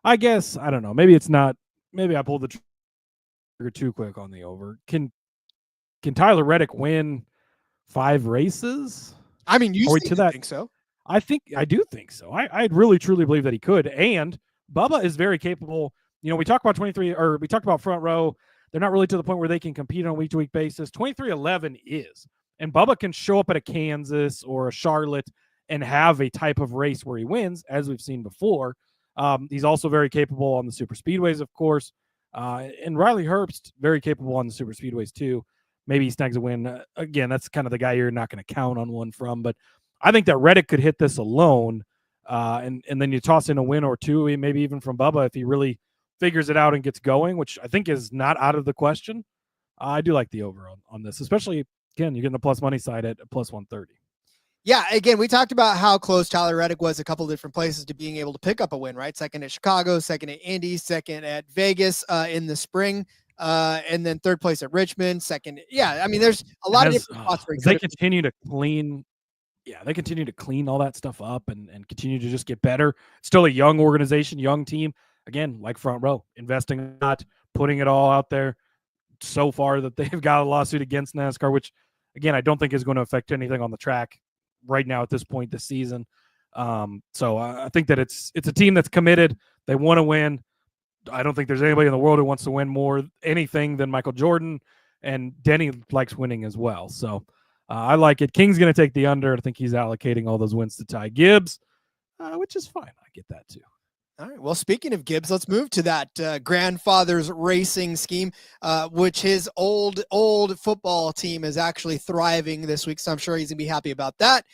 I guess, I don't know. Maybe it's not. Maybe I pulled the trigger too quick on the over. Can Tyler Reddick win 5 races? I mean, you think so? I do think so. I really truly believe that he could. And Bubba is very capable. You know, we talked about we talked about Front Row. They're not really to the point where they can compete on a week-to-week basis. 23-11 is. And Bubba can show up at a Kansas or a Charlotte and have a type of race where he wins, as we've seen before. He's also very capable on the super speedways, of course. And Riley Herbst, very capable on the super speedways, too. Maybe he snags a win. Again, that's kind of the guy you're not going to count on one from. But I think that Reddick could hit this alone. And then you toss in a win or 2, maybe even from Bubba if he really figures it out and gets going, which I think is not out of the question. I do like the over on this, especially, again, you're getting the plus money side at plus 130. Yeah, again, we talked about how close Tyler Reddick was a couple of different places to being able to pick up a win, right? Second at Chicago, second at Indy, second at Vegas in the spring, and then third place at Richmond, second. Yeah, I mean, there's a lot of different spots where they continue to clean. Yeah, they continue to clean all that stuff up and continue to just get better. It's still a young organization, young team. Again, like Front Row, investing, not putting it all out there so far that they've got a lawsuit against NASCAR, which, again, I don't think is going to affect anything on the track right now at this point this season. So I think that it's a team that's committed. They want to win. I don't think there's anybody in the world who wants to win more anything than Michael Jordan, and Denny likes winning as well. So I like it. King's going to take the under. I think he's allocating all those wins to Ty Gibbs, which is fine. I get that too. All right. Well, speaking of Gibbs, let's move to that grandfather's racing scheme, which his old football team is actually thriving this week. So I'm sure he's gonna be happy about that.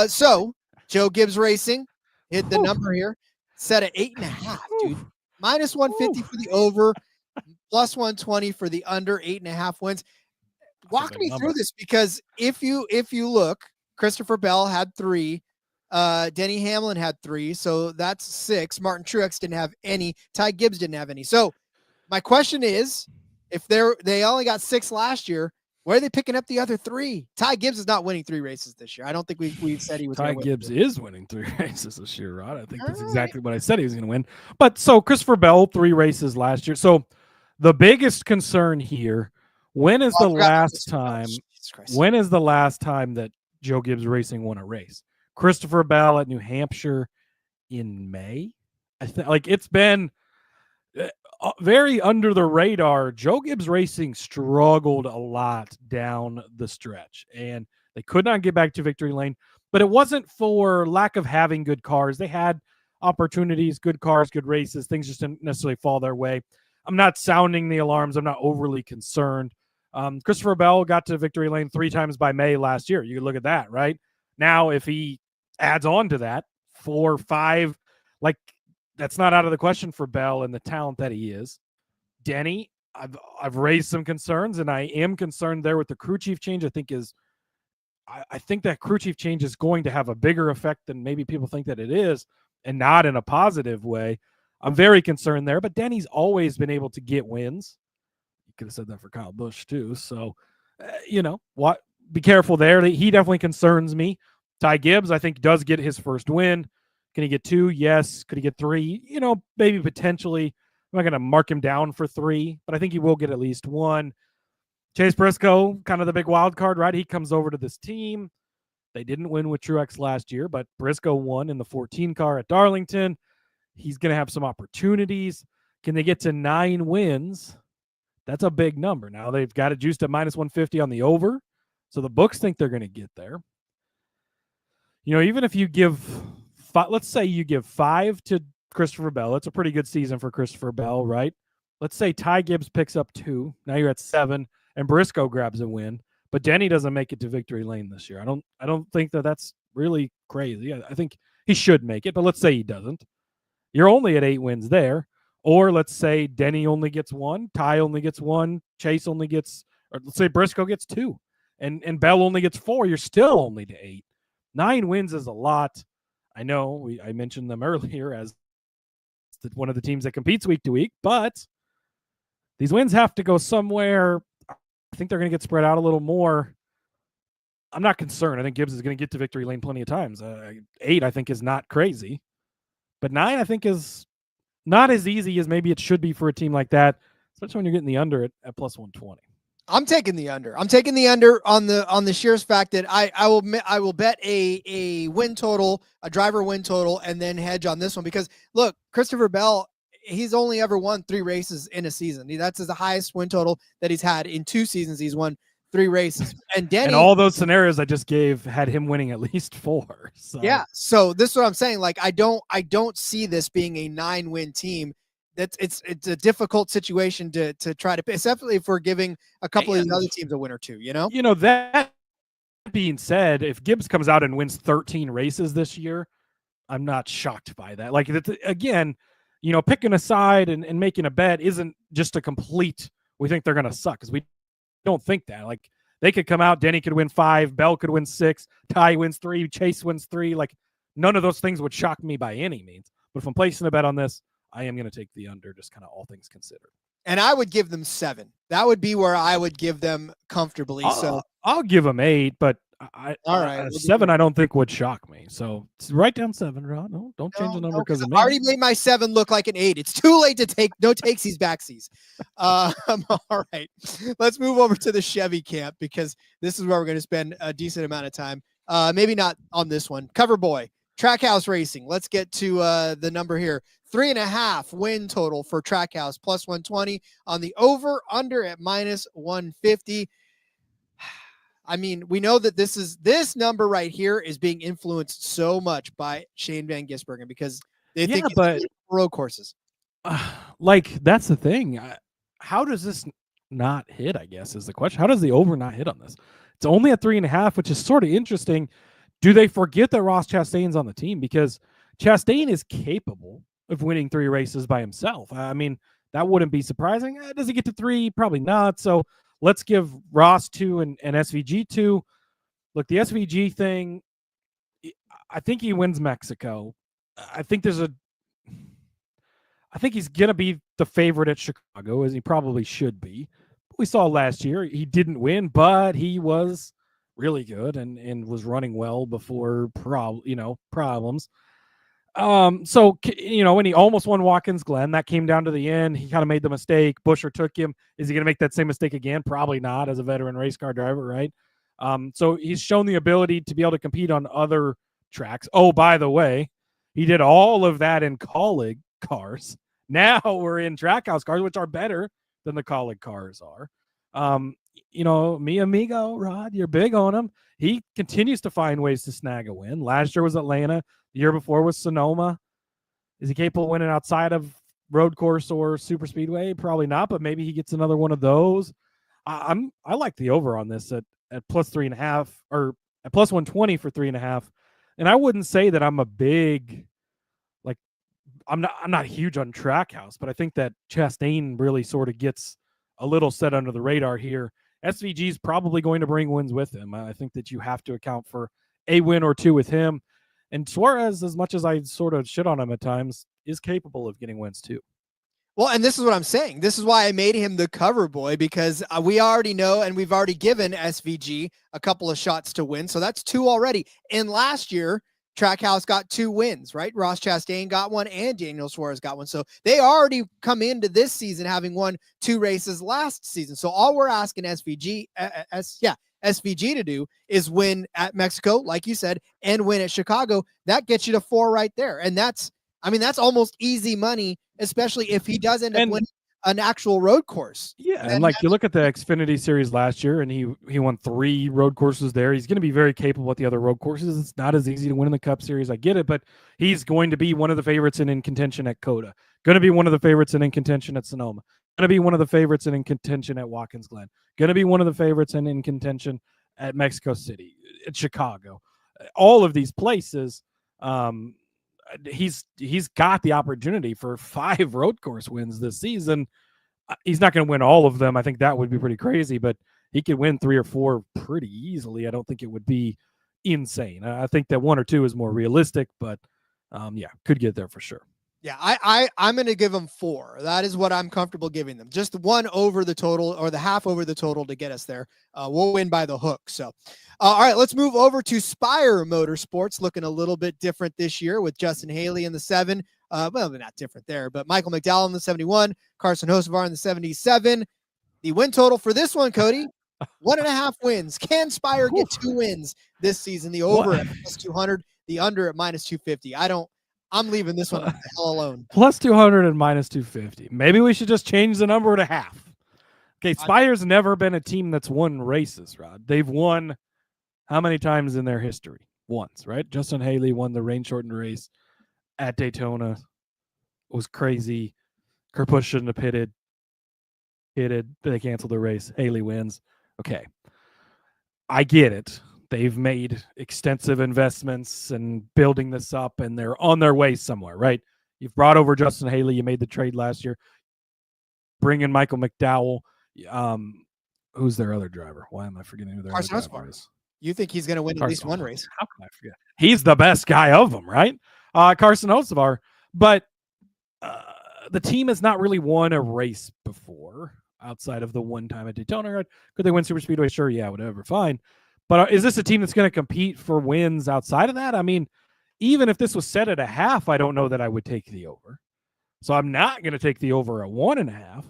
So Joe Gibbs Racing hit the number here, set at 8.5, dude. Minus 150 for the over, plus 120 for the under. 8.5 wins. Walk me through this, because if you look, Christopher Bell had 3. Denny Hamlin had 3, so that's 6. Martin Truex didn't have any. Ty Gibbs didn't have any. So my question is, if they only got 6 last year, where are they picking up the other 3? Ty Gibbs is not winning 3 races this year. I don't think we've said he was. Ty Gibbs is winning 3 races this year, Rod. I think that's exactly what I said he was going to win. But so Christopher Bell, 3 races last year. So the biggest concern here, when is the last time that Joe Gibbs Racing won a race? Christopher Bell at New Hampshire in May. I think it's been very under the radar. Joe Gibbs Racing struggled a lot down the stretch, and they could not get back to victory lane. But it wasn't for lack of having good cars. They had opportunities, good cars, good races. Things just didn't necessarily fall their way. I'm not sounding the alarms. I'm not overly concerned. Christopher Bell got to victory lane 3 times by May last year. You can look at that, right? Now, if he adds on to that 4, 5. Like, that's not out of the question for Bell and the talent that he is. Denny, I've raised some concerns, and I am concerned there with the crew chief change. I think that crew chief change is going to have a bigger effect than maybe people think that it is, and not in a positive way. I'm very concerned there, but Denny's always been able to get wins. You could have said that for Kyle Busch too. So, be careful there. He definitely concerns me. Ty Gibbs, I think, does get his first win. Can he get 2? Yes. Could he get 3? Maybe potentially. I'm not going to mark him down for 3, but I think he will get at least 1. Chase Briscoe, kind of the big wild card, right? He comes over to this team. They didn't win with Truex last year, but Briscoe won in the 14 car at Darlington. He's going to have some opportunities. Can they get to 9 wins? That's a big number. Now they've got it juiced at -150 on the over, so the books think they're going to get there. Even if you give, let's say you give 5 to Christopher Bell. It's a pretty good season for Christopher Bell, right? Let's say Ty Gibbs picks up 2. Now you're at 7, and Briscoe grabs a win. But Denny doesn't make it to victory lane this year. I don't think that's really crazy. I think he should make it, but let's say he doesn't. You're only at 8 wins there. Or let's say Denny only gets 1, Ty only gets 1, Chase only gets, or let's say Briscoe gets 2, and Bell only gets 4. You're still only to 8. 9 wins is a lot. I know I mentioned them earlier as one of the teams that competes week to week, but these wins have to go somewhere. I think they're going to get spread out a little more. I'm not concerned. I think Gibbs is going to get to victory lane plenty of times. 8, I think, is not crazy. But 9, I think, is not as easy as maybe it should be for a team like that, especially when you're getting the under at +120. I'm taking the under. I'm taking the under on the sheer fact that I will bet a win total, a driver win total, and then hedge on this one because look, Christopher Bell, he's only ever won 3 races in a season. That's the highest win total that he's had in 2 seasons. He's won 3 races, and Denny. And all those scenarios I just gave had him winning at least 4. So. Yeah. So this is what I'm saying. Like I don't see this being a 9-win team. It's a difficult situation to try to, especially if we're giving a couple of these other teams a win or 2, That being said, if Gibbs comes out and wins 13 races this year, I'm not shocked by that. Like, again, picking a side and making a bet isn't just a complete, we think they're going to suck, because we don't think that. Like, they could come out, Denny could win 5, Bell could win 6, Ty wins 3, Chase wins 3. Like, none of those things would shock me by any means. But if I'm placing a bet on this, I am going to take the under, just kind of all things considered. And I would give them 7. That would be where I would give them comfortably. I'll give them 8, but all right, 7 I don't think would shock me. So write down 7, Rod. No, don't change the number because of me. I already made my 7 look like an 8. It's too late to take no takesies backsies. All right, let's move over to the Chevy camp because this is where we're going to spend a decent amount of time. Maybe not on this one. Cover Boy, Trackhouse Racing. Let's get to the number here. 3.5 win total for Trackhouse, +120 on the over under at -150. I mean, we know that this number right here is being influenced so much by Shane Van Gisbergen because they think it's road courses. That's the thing. How does this not hit, I guess, is the question. How does the over not hit on this? It's only at 3.5, which is sort of interesting. Do they forget that Ross Chastain's on the team? Because Chastain is capable of winning 3 races by himself. I mean, that wouldn't be surprising. Does he get to 3? Probably not. So let's give Ross 2 and SVG 2. Look, the SVG thing, I think he wins Mexico. I think he's going to be the favorite at Chicago, as he probably should be. We saw last year, he didn't win, but he was really good and was running well before problems. So, when he almost won Watkins Glen, that came down to the end. He kind of made the mistake. Buescher took him. Is he going to make that same mistake again? Probably not, as a veteran race car driver, right? So he's shown the ability to be able to compete on other tracks. Oh, by the way, he did all of that in Kaulig cars. Now we're in Trackhouse cars, which are better than the Kaulig cars are. Mi amigo, Rod, you're big on him. He continues to find ways to snag a win. Last year was Atlanta. The year before was Sonoma. Is he capable of winning outside of road course or super speedway? Probably not, but maybe he gets another one of those. I like the over on this at +3.5 or at +120 for 3.5. And I wouldn't say that I'm a big, like, I'm not huge on Trackhouse, but I think that Chastain really sort of gets a little set under the radar here. SVG is probably going to bring wins with him. I think that you have to account for a win or two with him. And Suarez, as much as I sort of shit on him at times, is capable of getting wins too. Well, and this is what I'm saying. This is why I made him the cover boy, because we already know, and we've already given SVG a couple of shots to win. So that's 2 already. And last year, Trackhouse got 2 wins, right? Ross Chastain got 1 and Daniel Suarez got 1. So they already come into this season having won 2 races last season. So all we're asking SVG to do is win at Mexico, like you said, and win at Chicago. That gets you to 4 right there. And that's almost easy money, especially if he does end up winning an actual road course. Yeah, and like you look at the Xfinity Series last year, and he won 3 road courses there. He's going to be very capable at the otto road courses. It's not as easy to win in the Cup Series. I get it, but he's going to be one of the favorites and in contention at Coda. Going to be one of the favorites and in contention at Sonoma. Going to be one of the favorites and in contention at Watkins Glen. Going to be one of the favorites and in contention at Mexico City, at Chicago. All of these places, he's got the opportunity for 5 road course wins this season. He's not going to win all of them. I think that would be pretty crazy, but he could win 3 or 4 pretty easily. I don't think it would be insane. I think that 1 or 2 is more realistic, but could get there for sure. Yeah, I'm going to give them 4. That is what I'm comfortable giving them. Just 1 over the total, or the half over the total to get us there. We'll win by the hook. So, all right, let's move over to Spire Motorsports, looking a little bit different this year with Justin Haley in the 7. Well, they're not different there, but Michael McDowell in the 71, Carson Hocevar in the 77. The win total for this one, Cody, 1.5 wins. Can Spire get 2 wins this season? The over at plus 200, the under at minus 250. I'm leaving this one the hell alone. Plus 200 and minus 250. Maybe we should just change the number to half. Okay, Spire's never been a team that's won races, Rod. They've won how many times in their history? Once, right? Justin Haley won the rain-shortened race at Daytona. It was crazy. Kurt Busch shouldn't have pitted. They canceled the race. Haley wins. Okay. I get it. They've made extensive investments and building this up, and they're on their way somewhere, right? You've brought over Justin Haley. You made the trade last year. Bring in Michael McDowell. Who's their other driver? Why am I forgetting who their other driver is? You think he's going to win at least 1 race? How can I forget? He's the best guy of them, right? Carson Hocevar. But the team has not really won a race before outside of the one time at Daytona. Could they win Super Speedway? Sure, yeah, whatever, fine. But is this a team that's going to compete for wins outside of that? I mean, even if this was set at a half, I don't know that I would take the over. So I'm not going to take the over at 1.5.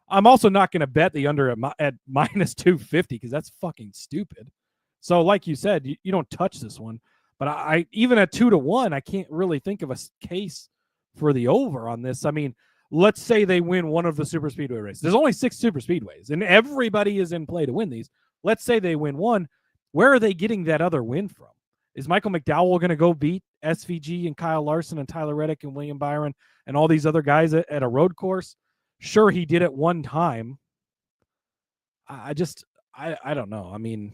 I'm also not going to bet the under at minus 250 because that's fucking stupid. So like you said, you don't touch this one. But I even at 2-1, I can't really think of a case for the over on this. I mean, let's say they win one of the super speedway races. There's only 6 super speedways, and everybody is in play to win these. Let's say they win one. Where are they getting that other win from? Is Michael McDowell going to go beat SVG and Kyle Larson and Tyler Reddick and William Byron and all these other guys at a road course? Sure, he did it one time. I don't know. I mean,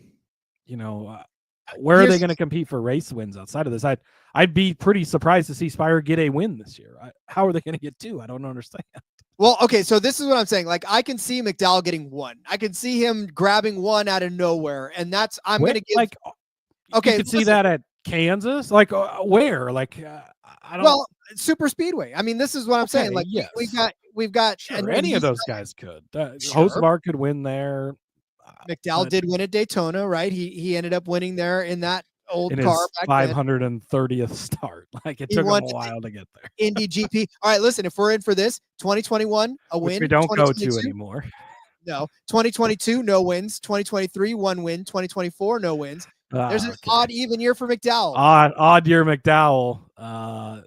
where are they going to compete for race wins outside of this? I'd be pretty surprised to see Spire get a win this year. How are they going to get 2? I don't understand. Well, okay, so this is what I'm saying. Like, I can see McDowell getting 1. I can see him grabbing 1 out of nowhere, and that's I'm going to give. Like, okay, you could see that at Kansas. Like, where? Like, I don't. Well, super speedway. I mean, this is what I'm saying. Like, yes. we've got. Sure, any of those guys could. Hocevar could win there. McDowell did win at Daytona, right? He ended up winning there in that old in car his back 530th start. Like, it took him a while to get there. Indy GP. All right, listen, if we're in for this, 2021, a win. Which we don't go to anymore. No. 2022, no wins. 2023, 1 win. 2024, no wins. There's an odd even year for McDowell. Odd year McDowell.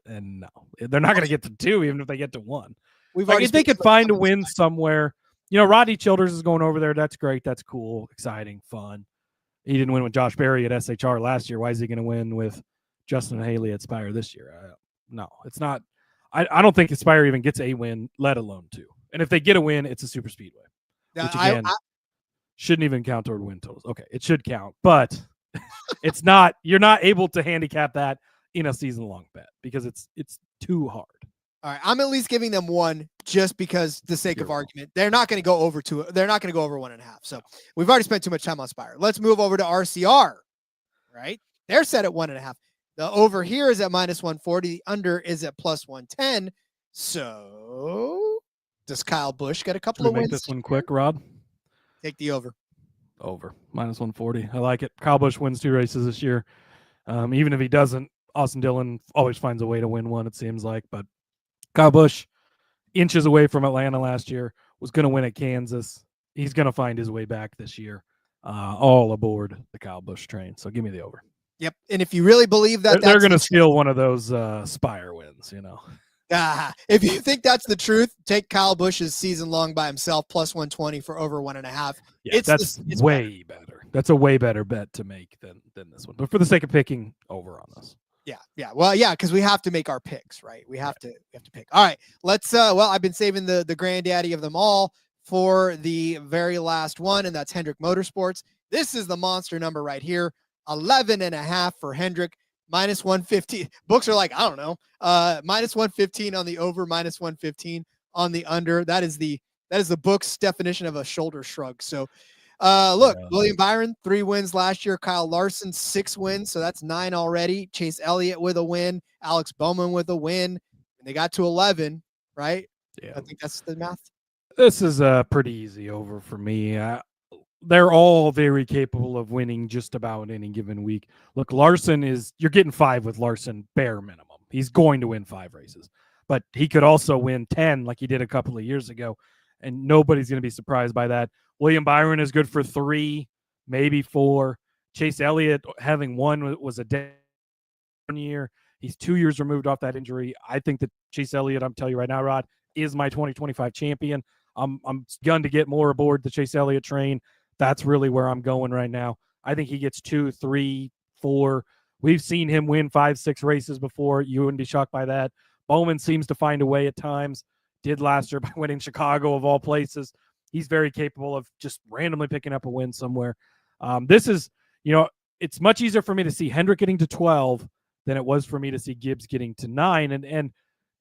And no, they're not going to get to 2, even if they get to 1. If they could find a win somewhere. Rodney Childers is going over there. That's great. That's cool, exciting, fun. He didn't win with Josh Berry at SHR last year. Why is he going to win with Justin Haley at Spire this year? No, it's not. I don't think Spire even gets a win, let alone 2. And if they get a win, it's a super speedway, which again shouldn't even count toward win totals. Okay, it should count, but you're not able to handicap that in a season-long bet because it's too hard. All right, I'm at least giving them one just because the sake of argument. They're not going to go over they're not going to go over 1.5. So we've already spent too much time on Spire. Let's move over to RCR, right? They're set at 1.5. The over here is at -140. The under is at +110. So does Kyle Busch get a couple of wins? Make this one quick, Rob. Take the over. Over -140. I like it. Kyle Busch wins 2 races this year. Even if he doesn't, Austin Dillon always finds a way to win one, it seems like. But Kyle Busch, inches away from Atlanta last year, was going to win at Kansas. He's going to find his way back this year. All aboard the Kyle Busch train. So give me the over. Yep. And if you really believe that, they're going to steal one of those Spire wins, If you think that's the truth, take Kyle Busch's season long by himself +120 for over 1.5. Yeah, it's way better. That's a way better bet to make than this one. But for the sake of picking, over on this. Yeah. Well, yeah, because we have to make our picks, right? We have to pick. All right. Let's I've been saving the granddaddy of them all for the very last one, and that's Hendrick Motorsports. This is the monster number right here. 11.5 for Hendrick, -150. Books are like, I don't know, -115 on the over, -115 on the under. That is the book's definition of a shoulder shrug. So William Byron, 3 wins last year. Kyle Larson, 6 wins. So that's 9 already. Chase Elliott with a win. Alex Bowman with a win. And they got to 11, right? Yeah. I think that's the math. This is a pretty easy over for me. They're all very capable of winning just about any given week. Look, you're getting 5 with Larson, bare minimum. He's going to win 5 races, but he could also win 10 like he did a couple of years ago, and nobody's going to be surprised by that. William Byron is good for 3, maybe 4. Chase Elliott, having 1 was a down year. He's 2 years removed off that injury. I think that Chase Elliott, I'm telling you right now, Rod, is my 2025 champion. I'm going to get more aboard the Chase Elliott train. That's really where I'm going right now. I think he gets 2, 3, 4. We've seen him win 5, 6 races before. You wouldn't be shocked by that. Bowman seems to find a way at times. Did last year by winning Chicago of all places. He's very capable of just randomly picking up a win somewhere. This is, it's much easier for me to see Hendrick getting to 12 than it was for me to see Gibbs getting to 9. And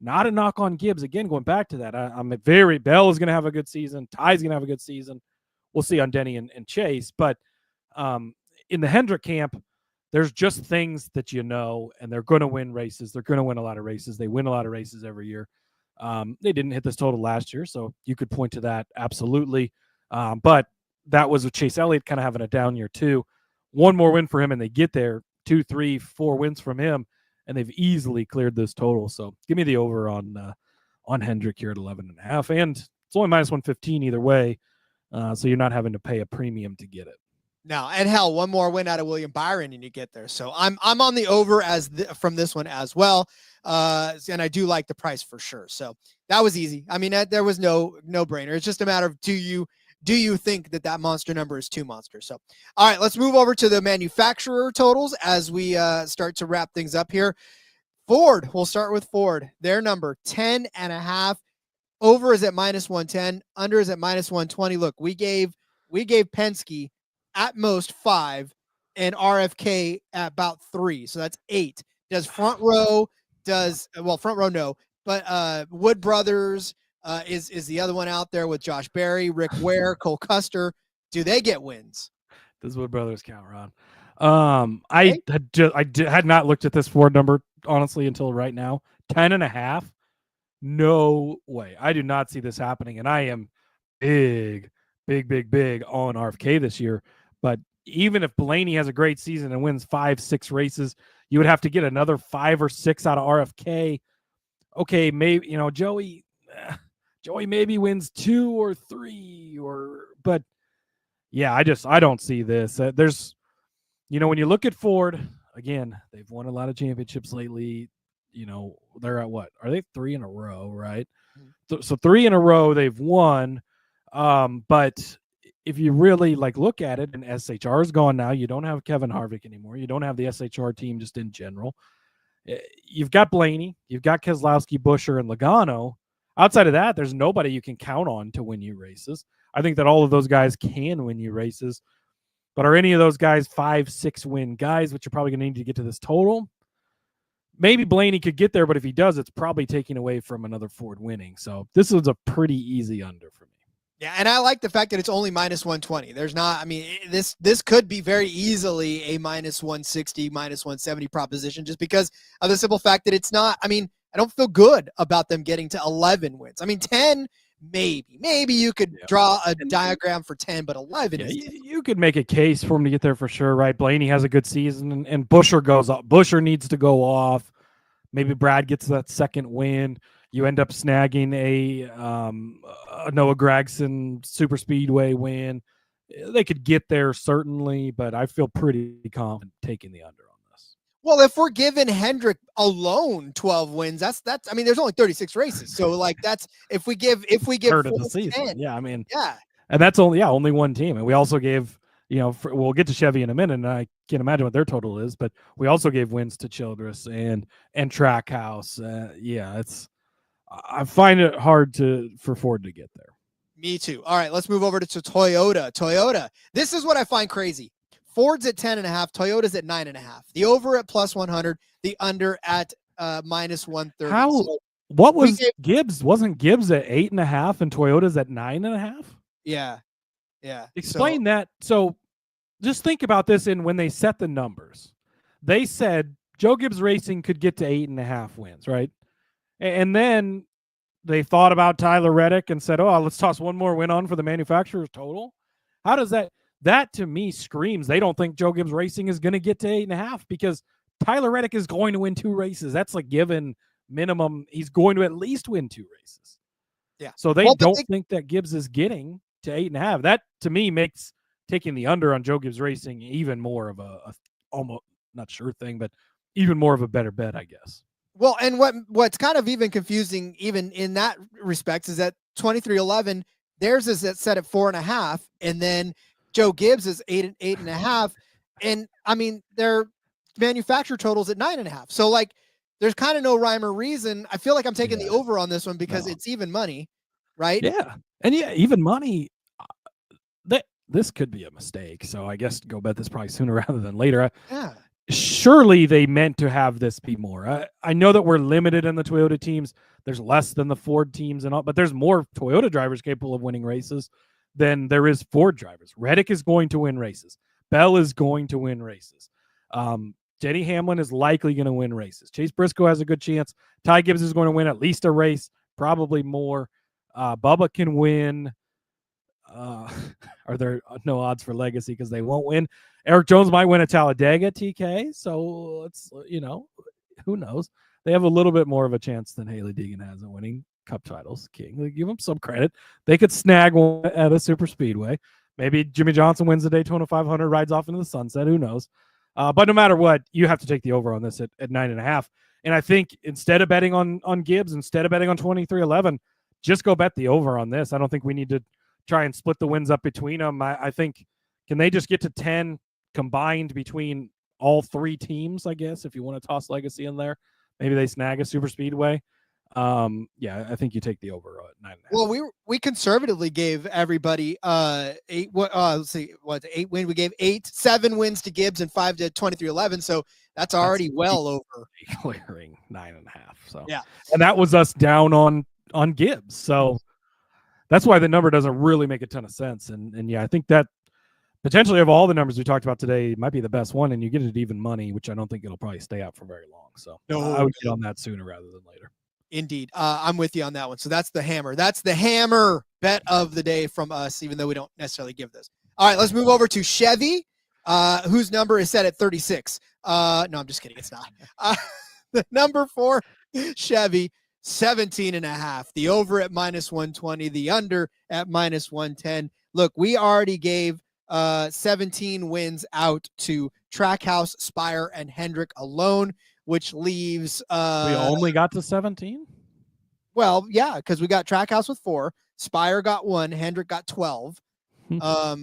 not a knock on Gibbs. Again, going back to that, Bell is going to have a good season. Ty's going to have a good season. We'll see on Denny and Chase. But in the Hendrick camp, there's just things that and they're going to win races. They're going to win a lot of races. They win a lot of races every year. They didn't hit this total last year, so you could point to that absolutely. But that was with Chase Elliott kind of having a down year too. 1 more win for him, and they get there. 2, 3, 4 wins from him, and they've easily cleared this total. So give me the over on Hendrick here at 11.5, and it's only -115 either way. So you're not having to pay a premium to get it. No, and hell, 1 more win out of William Byron and you get there. So I'm on the over from this one as well. And I do like the price for sure. So that was easy. I mean, there was no brainer. It's just a matter of do you think that monster number is too monster? So, all right, let's move over to the manufacturer totals as we start to wrap things up here. Ford, we'll start with Ford. Their number 10.5. Over is at -110. Under is at -120. Look, we gave Penske at most 5 and RFK at about 3. So that's 8. Does front row no, but Wood Brothers is the other one out there with Josh Berry, Rick Ware, Cole Custer. Do they get wins? Does Wood Brothers count, Ron? I had not looked at this Ford number honestly until right now. 10.5. No way. I do not see this happening. And I am big on RFK this year. But even if Blaney has a great season and wins 5, 6 races, you would have to get another 5 or 6 out of RFK. Okay, maybe, Joey maybe wins 2 or 3 but yeah, I don't see this. There's, when you look at Ford, again, they've won a lot of championships lately. They're at what? Are they 3 in a row, right? So 3 in a row they've won. But if you really look at it, and SHR is gone now, you don't have Kevin Harvick anymore. You don't have the SHR team just in general. You've got Blaney, you've got Keselowski, Buescher, and Logano. Outside of that, there's nobody you can count on to win you races. I think that all of those guys can win you races. But are any of those guys 5-6 win guys, which you're probably going to need to get to this total? Maybe Blaney could get there, but if he does, it's probably taking away from another Ford winning. So this was a pretty easy under for me. Yeah, and I like the fact that it's only minus 120. There's not, I mean, this could be very easily a minus 160, minus 170 proposition just because of the simple fact that it's not, I mean, I don't feel good about them getting to 11 wins. I mean, 10, maybe you could draw a diagram for 10, but 11 is you could make a case for him to get there for sure, right? Blaney has a good season, and Busher goes up. Busher needs to go off. Maybe Brad gets that second win. You end up snagging a Noah Gragson Super Speedway win. They could get there certainly, but I feel pretty confident taking the under on this. Well, if we're giving Hendrick alone 12 wins, that's I mean, there's only 36 races. So like that's if we give third of the season. 10, yeah, I mean, yeah. And that's only one team. And we also gave, we'll get to Chevy in a minute, and I can't imagine what their total is, but we also gave wins to Childress and Trackhouse. I find it hard for Ford to get there. Me too. All right, let's move over to Toyota. Toyota. This is what I find crazy. Ford's at 10.5. Toyota's at 9.5. The over at plus 100. The under at minus 130. What was Gibbs? Wasn't Gibbs at 8.5 and Toyota's at 9.5? Yeah. Explain that. So just think about this. And when they set the numbers, they said Joe Gibbs Racing could get to 8.5 wins, right? And then they thought about Tyler Reddick and said, oh, let's toss one more win on for the manufacturer's total. How does that to me screams they don't think Joe Gibbs Racing is going to get to 8.5 because Tyler Reddick is going to win 2 races. That's like given minimum. He's going to at least win 2 races. Yeah. So they don't think that Gibbs is getting to 8.5. That to me makes taking the under on Joe Gibbs Racing even more of a almost not sure thing, but even more of a better bet, I guess. Well, and what's kind of even confusing, even in that respect, is that 2311, theirs is set at 4.5, and then Joe Gibbs is 8.5, and I mean their manufacturer totals at 9.5. So like, there's kind of no rhyme or reason. I feel like I'm taking the over on this one because it's even money, right? Yeah, and even money. This could be a mistake. So I guess go bet this probably sooner rather than later. Yeah. Surely they meant to have this be more. I know that we're limited in the Toyota teams. There's less than the Ford teams and all, but there's more Toyota drivers capable of winning races than there is Ford drivers. Reddick is going to win races. Bell is going to win races. Denny Hamlin is likely going to win races. Chase Briscoe has a good chance. Ty Gibbs is going to win at least a race, probably more. Bubba can win. Are there no odds for Legacy because they won't win? Eric Jones might win at Talladega, TK. So it's, who knows? They have a little bit more of a chance than Haley Deegan has in winning Cup titles. King, give them some credit. They could snag one at a super speedway. Maybe Jimmy Johnson wins the Daytona 500, rides off into the sunset. Who knows? But no matter what, you have to take the over on this at 9.5. And I think instead of betting on Gibbs, instead of betting on 2311, just go bet the over on this. I don't think we need to try and split the wins up between them. I think, can they just get to 10 combined between all 3 teams, I guess, if you want to toss Legacy in there? Maybe they snag a super speedway. I think you take the over at 9.5. Well, we conservatively gave everybody 8. Let's see, 8 wins. We gave 7 wins to Gibbs and 5 to 2311. So that's already well over clearing 9.5. So yeah, and that was us down on Gibbs. So that's why the number doesn't really make a ton of sense. And I think that potentially of all the numbers we talked about today, it might be the best one, and you get it at even money, which I don't think it'll probably stay out for very long. So I would get on that sooner rather than later. Indeed. I'm with you on that one. So that's the hammer. That's the hammer bet of the day from us, even though we don't necessarily give this. All right, let's move over to Chevy, whose number is set at 36. No, I'm just kidding. It's not. The number 4, Chevy, 17.5. The over at minus 120. The under at minus 110. Look, we already gave 17 wins out to Trackhouse, Spire, and Hendrick alone, which leaves we only got to 17. Well, yeah, because we got Trackhouse with 4, Spire got 1, Hendrick got 12. I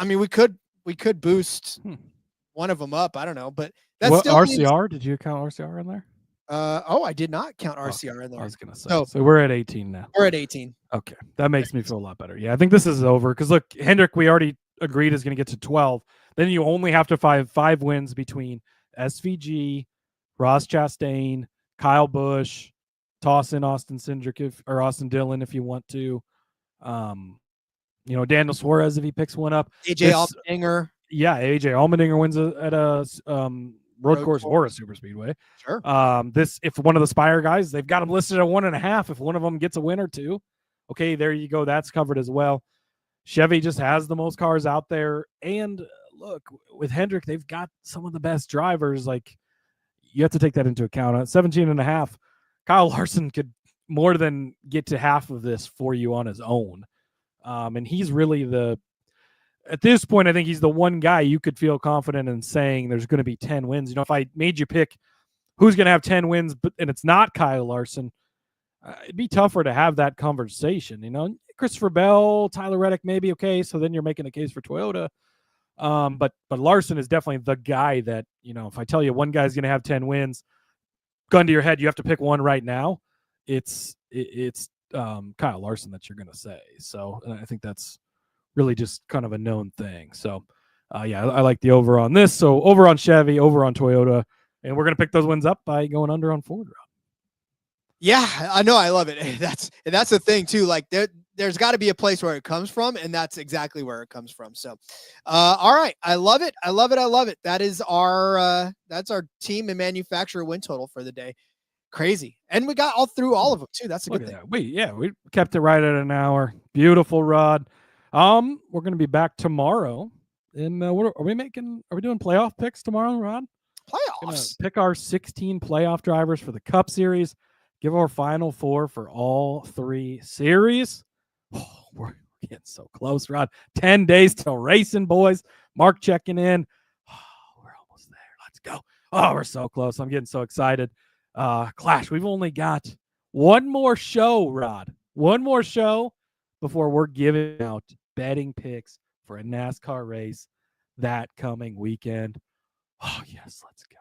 mean, we could boost one of them up. I don't know, but that's still RCR. Did you count RCR in there? I did not count RCR in there. I was gonna say. So we're at 18 now. We're at 18. Okay, that makes me feel a lot better. Yeah, I think this is over because look, Hendrick, we already agreed is going to get to 12. Then you only have to five wins between SVG, Ross Chastain, Kyle Busch, toss in Austin Cindric or Austin Dillon if you want to. Daniel Suarez if he picks one up. AJ Allmendinger. Yeah, AJ Allmendinger wins at a road course or a super speedway. Sure. If one of the Spire guys, they've got them listed at 1.5. If one of them gets a win or two, okay, there you go. That's covered as well. Chevy just has the most cars out there. And look, with Hendrick, they've got some of the best drivers. Like, you have to take that into account. At 17.5, Kyle Larson could more than get to half of this for you on his own. And he's really at this point, I think he's the one guy you could feel confident in saying there's going to be 10 wins. If I made you pick who's going to have 10 wins, and it's not Kyle Larson, it'd be tougher to have that conversation. Christopher Bell, Tyler Reddick, maybe okay. So then you're making a case for Toyota. But Larson is definitely the guy that, if I tell you one guy's going to have 10 wins, gun to your head, you have to pick one right now. It's Kyle Larson that you're going to say. So I think that's really just kind of a known thing. So I like the over on this. So over on Chevy, over on Toyota, and we're going to pick those wins up by going under on Ford. Yeah, I know. I love it. That's the thing too. Like there's got to be a place where it comes from, and that's exactly where it comes from. So, all right. I love it. I love it. I love it. That is that's our team and manufacturer win total for the day. Crazy. And we got through all of them too. That's a good thing. We kept it right at an hour. Beautiful, Rod. We're going to be back tomorrow. And what are we making? Are we doing playoff picks tomorrow, Rod? Playoffs. Pick our 16 playoff drivers for the Cup Series. Give our final four for all 3 series. Oh, we're getting so close, Rod. 10 days till racing, boys. Mark checking in. Oh, we're almost there. Let's go. Oh, we're so close. I'm getting so excited. Clash, we've only got one more show, Rod. One more show before we're giving out betting picks for a NASCAR race that coming weekend. Oh, yes, let's go.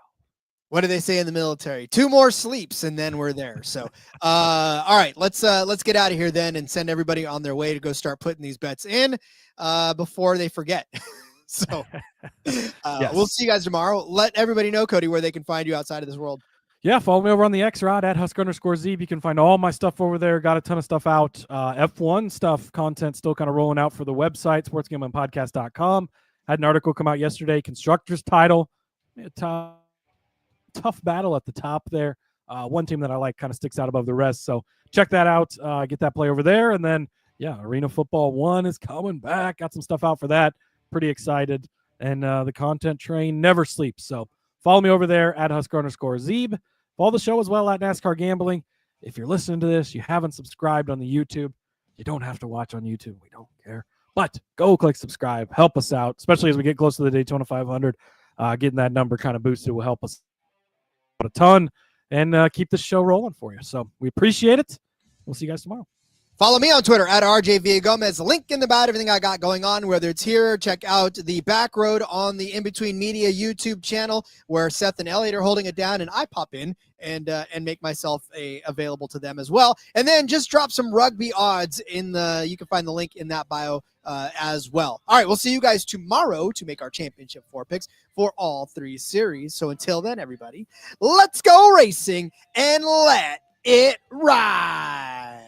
What do they say in the military? 2 more sleeps and then we're there. So, all right, let's get out of here then and send everybody on their way to go start putting these bets in before they forget. So yes. We'll see you guys tomorrow. Let everybody know, Cody, where they can find you outside of this world. Yeah, follow me over on the X, Rod, at Husker_Zeeb. You can find all my stuff over there. Got a ton of stuff out. F1 stuff, content still kind of rolling out for the website, sportsgamblingpodcast.com. Had an article come out yesterday, Constructors title. Tough battle at the top there. One team that I like kind of sticks out above the rest. So check that out. Get that play over there. And then, Arena Football 1 is coming back. Got some stuff out for that. Pretty excited. And the content train never sleeps. So follow me over there at Husker_Zeeb. Follow the show as well at NASCAR Gambling. If you're listening to this, you haven't subscribed on the YouTube, you don't have to watch on YouTube. We don't care. But go click subscribe. Help us out, especially as we get close to the Daytona 500. Getting that number kind of boosted will help us a ton and keep the show rolling for you. So we appreciate it. We'll see you guys tomorrow. Follow me on Twitter at RJ Villagomez. Link in the bio, everything I got going on, whether it's here. Check out the Back Road on the In Between Media YouTube channel where Seth and Elliot are holding it down, and I pop in and make myself available to them as well. And then just drop some rugby odds in you can find the link in that bio as well. All right, we'll see you guys tomorrow to make our championship 4 picks for all 3 series. So until then, everybody, let's go racing and let it ride.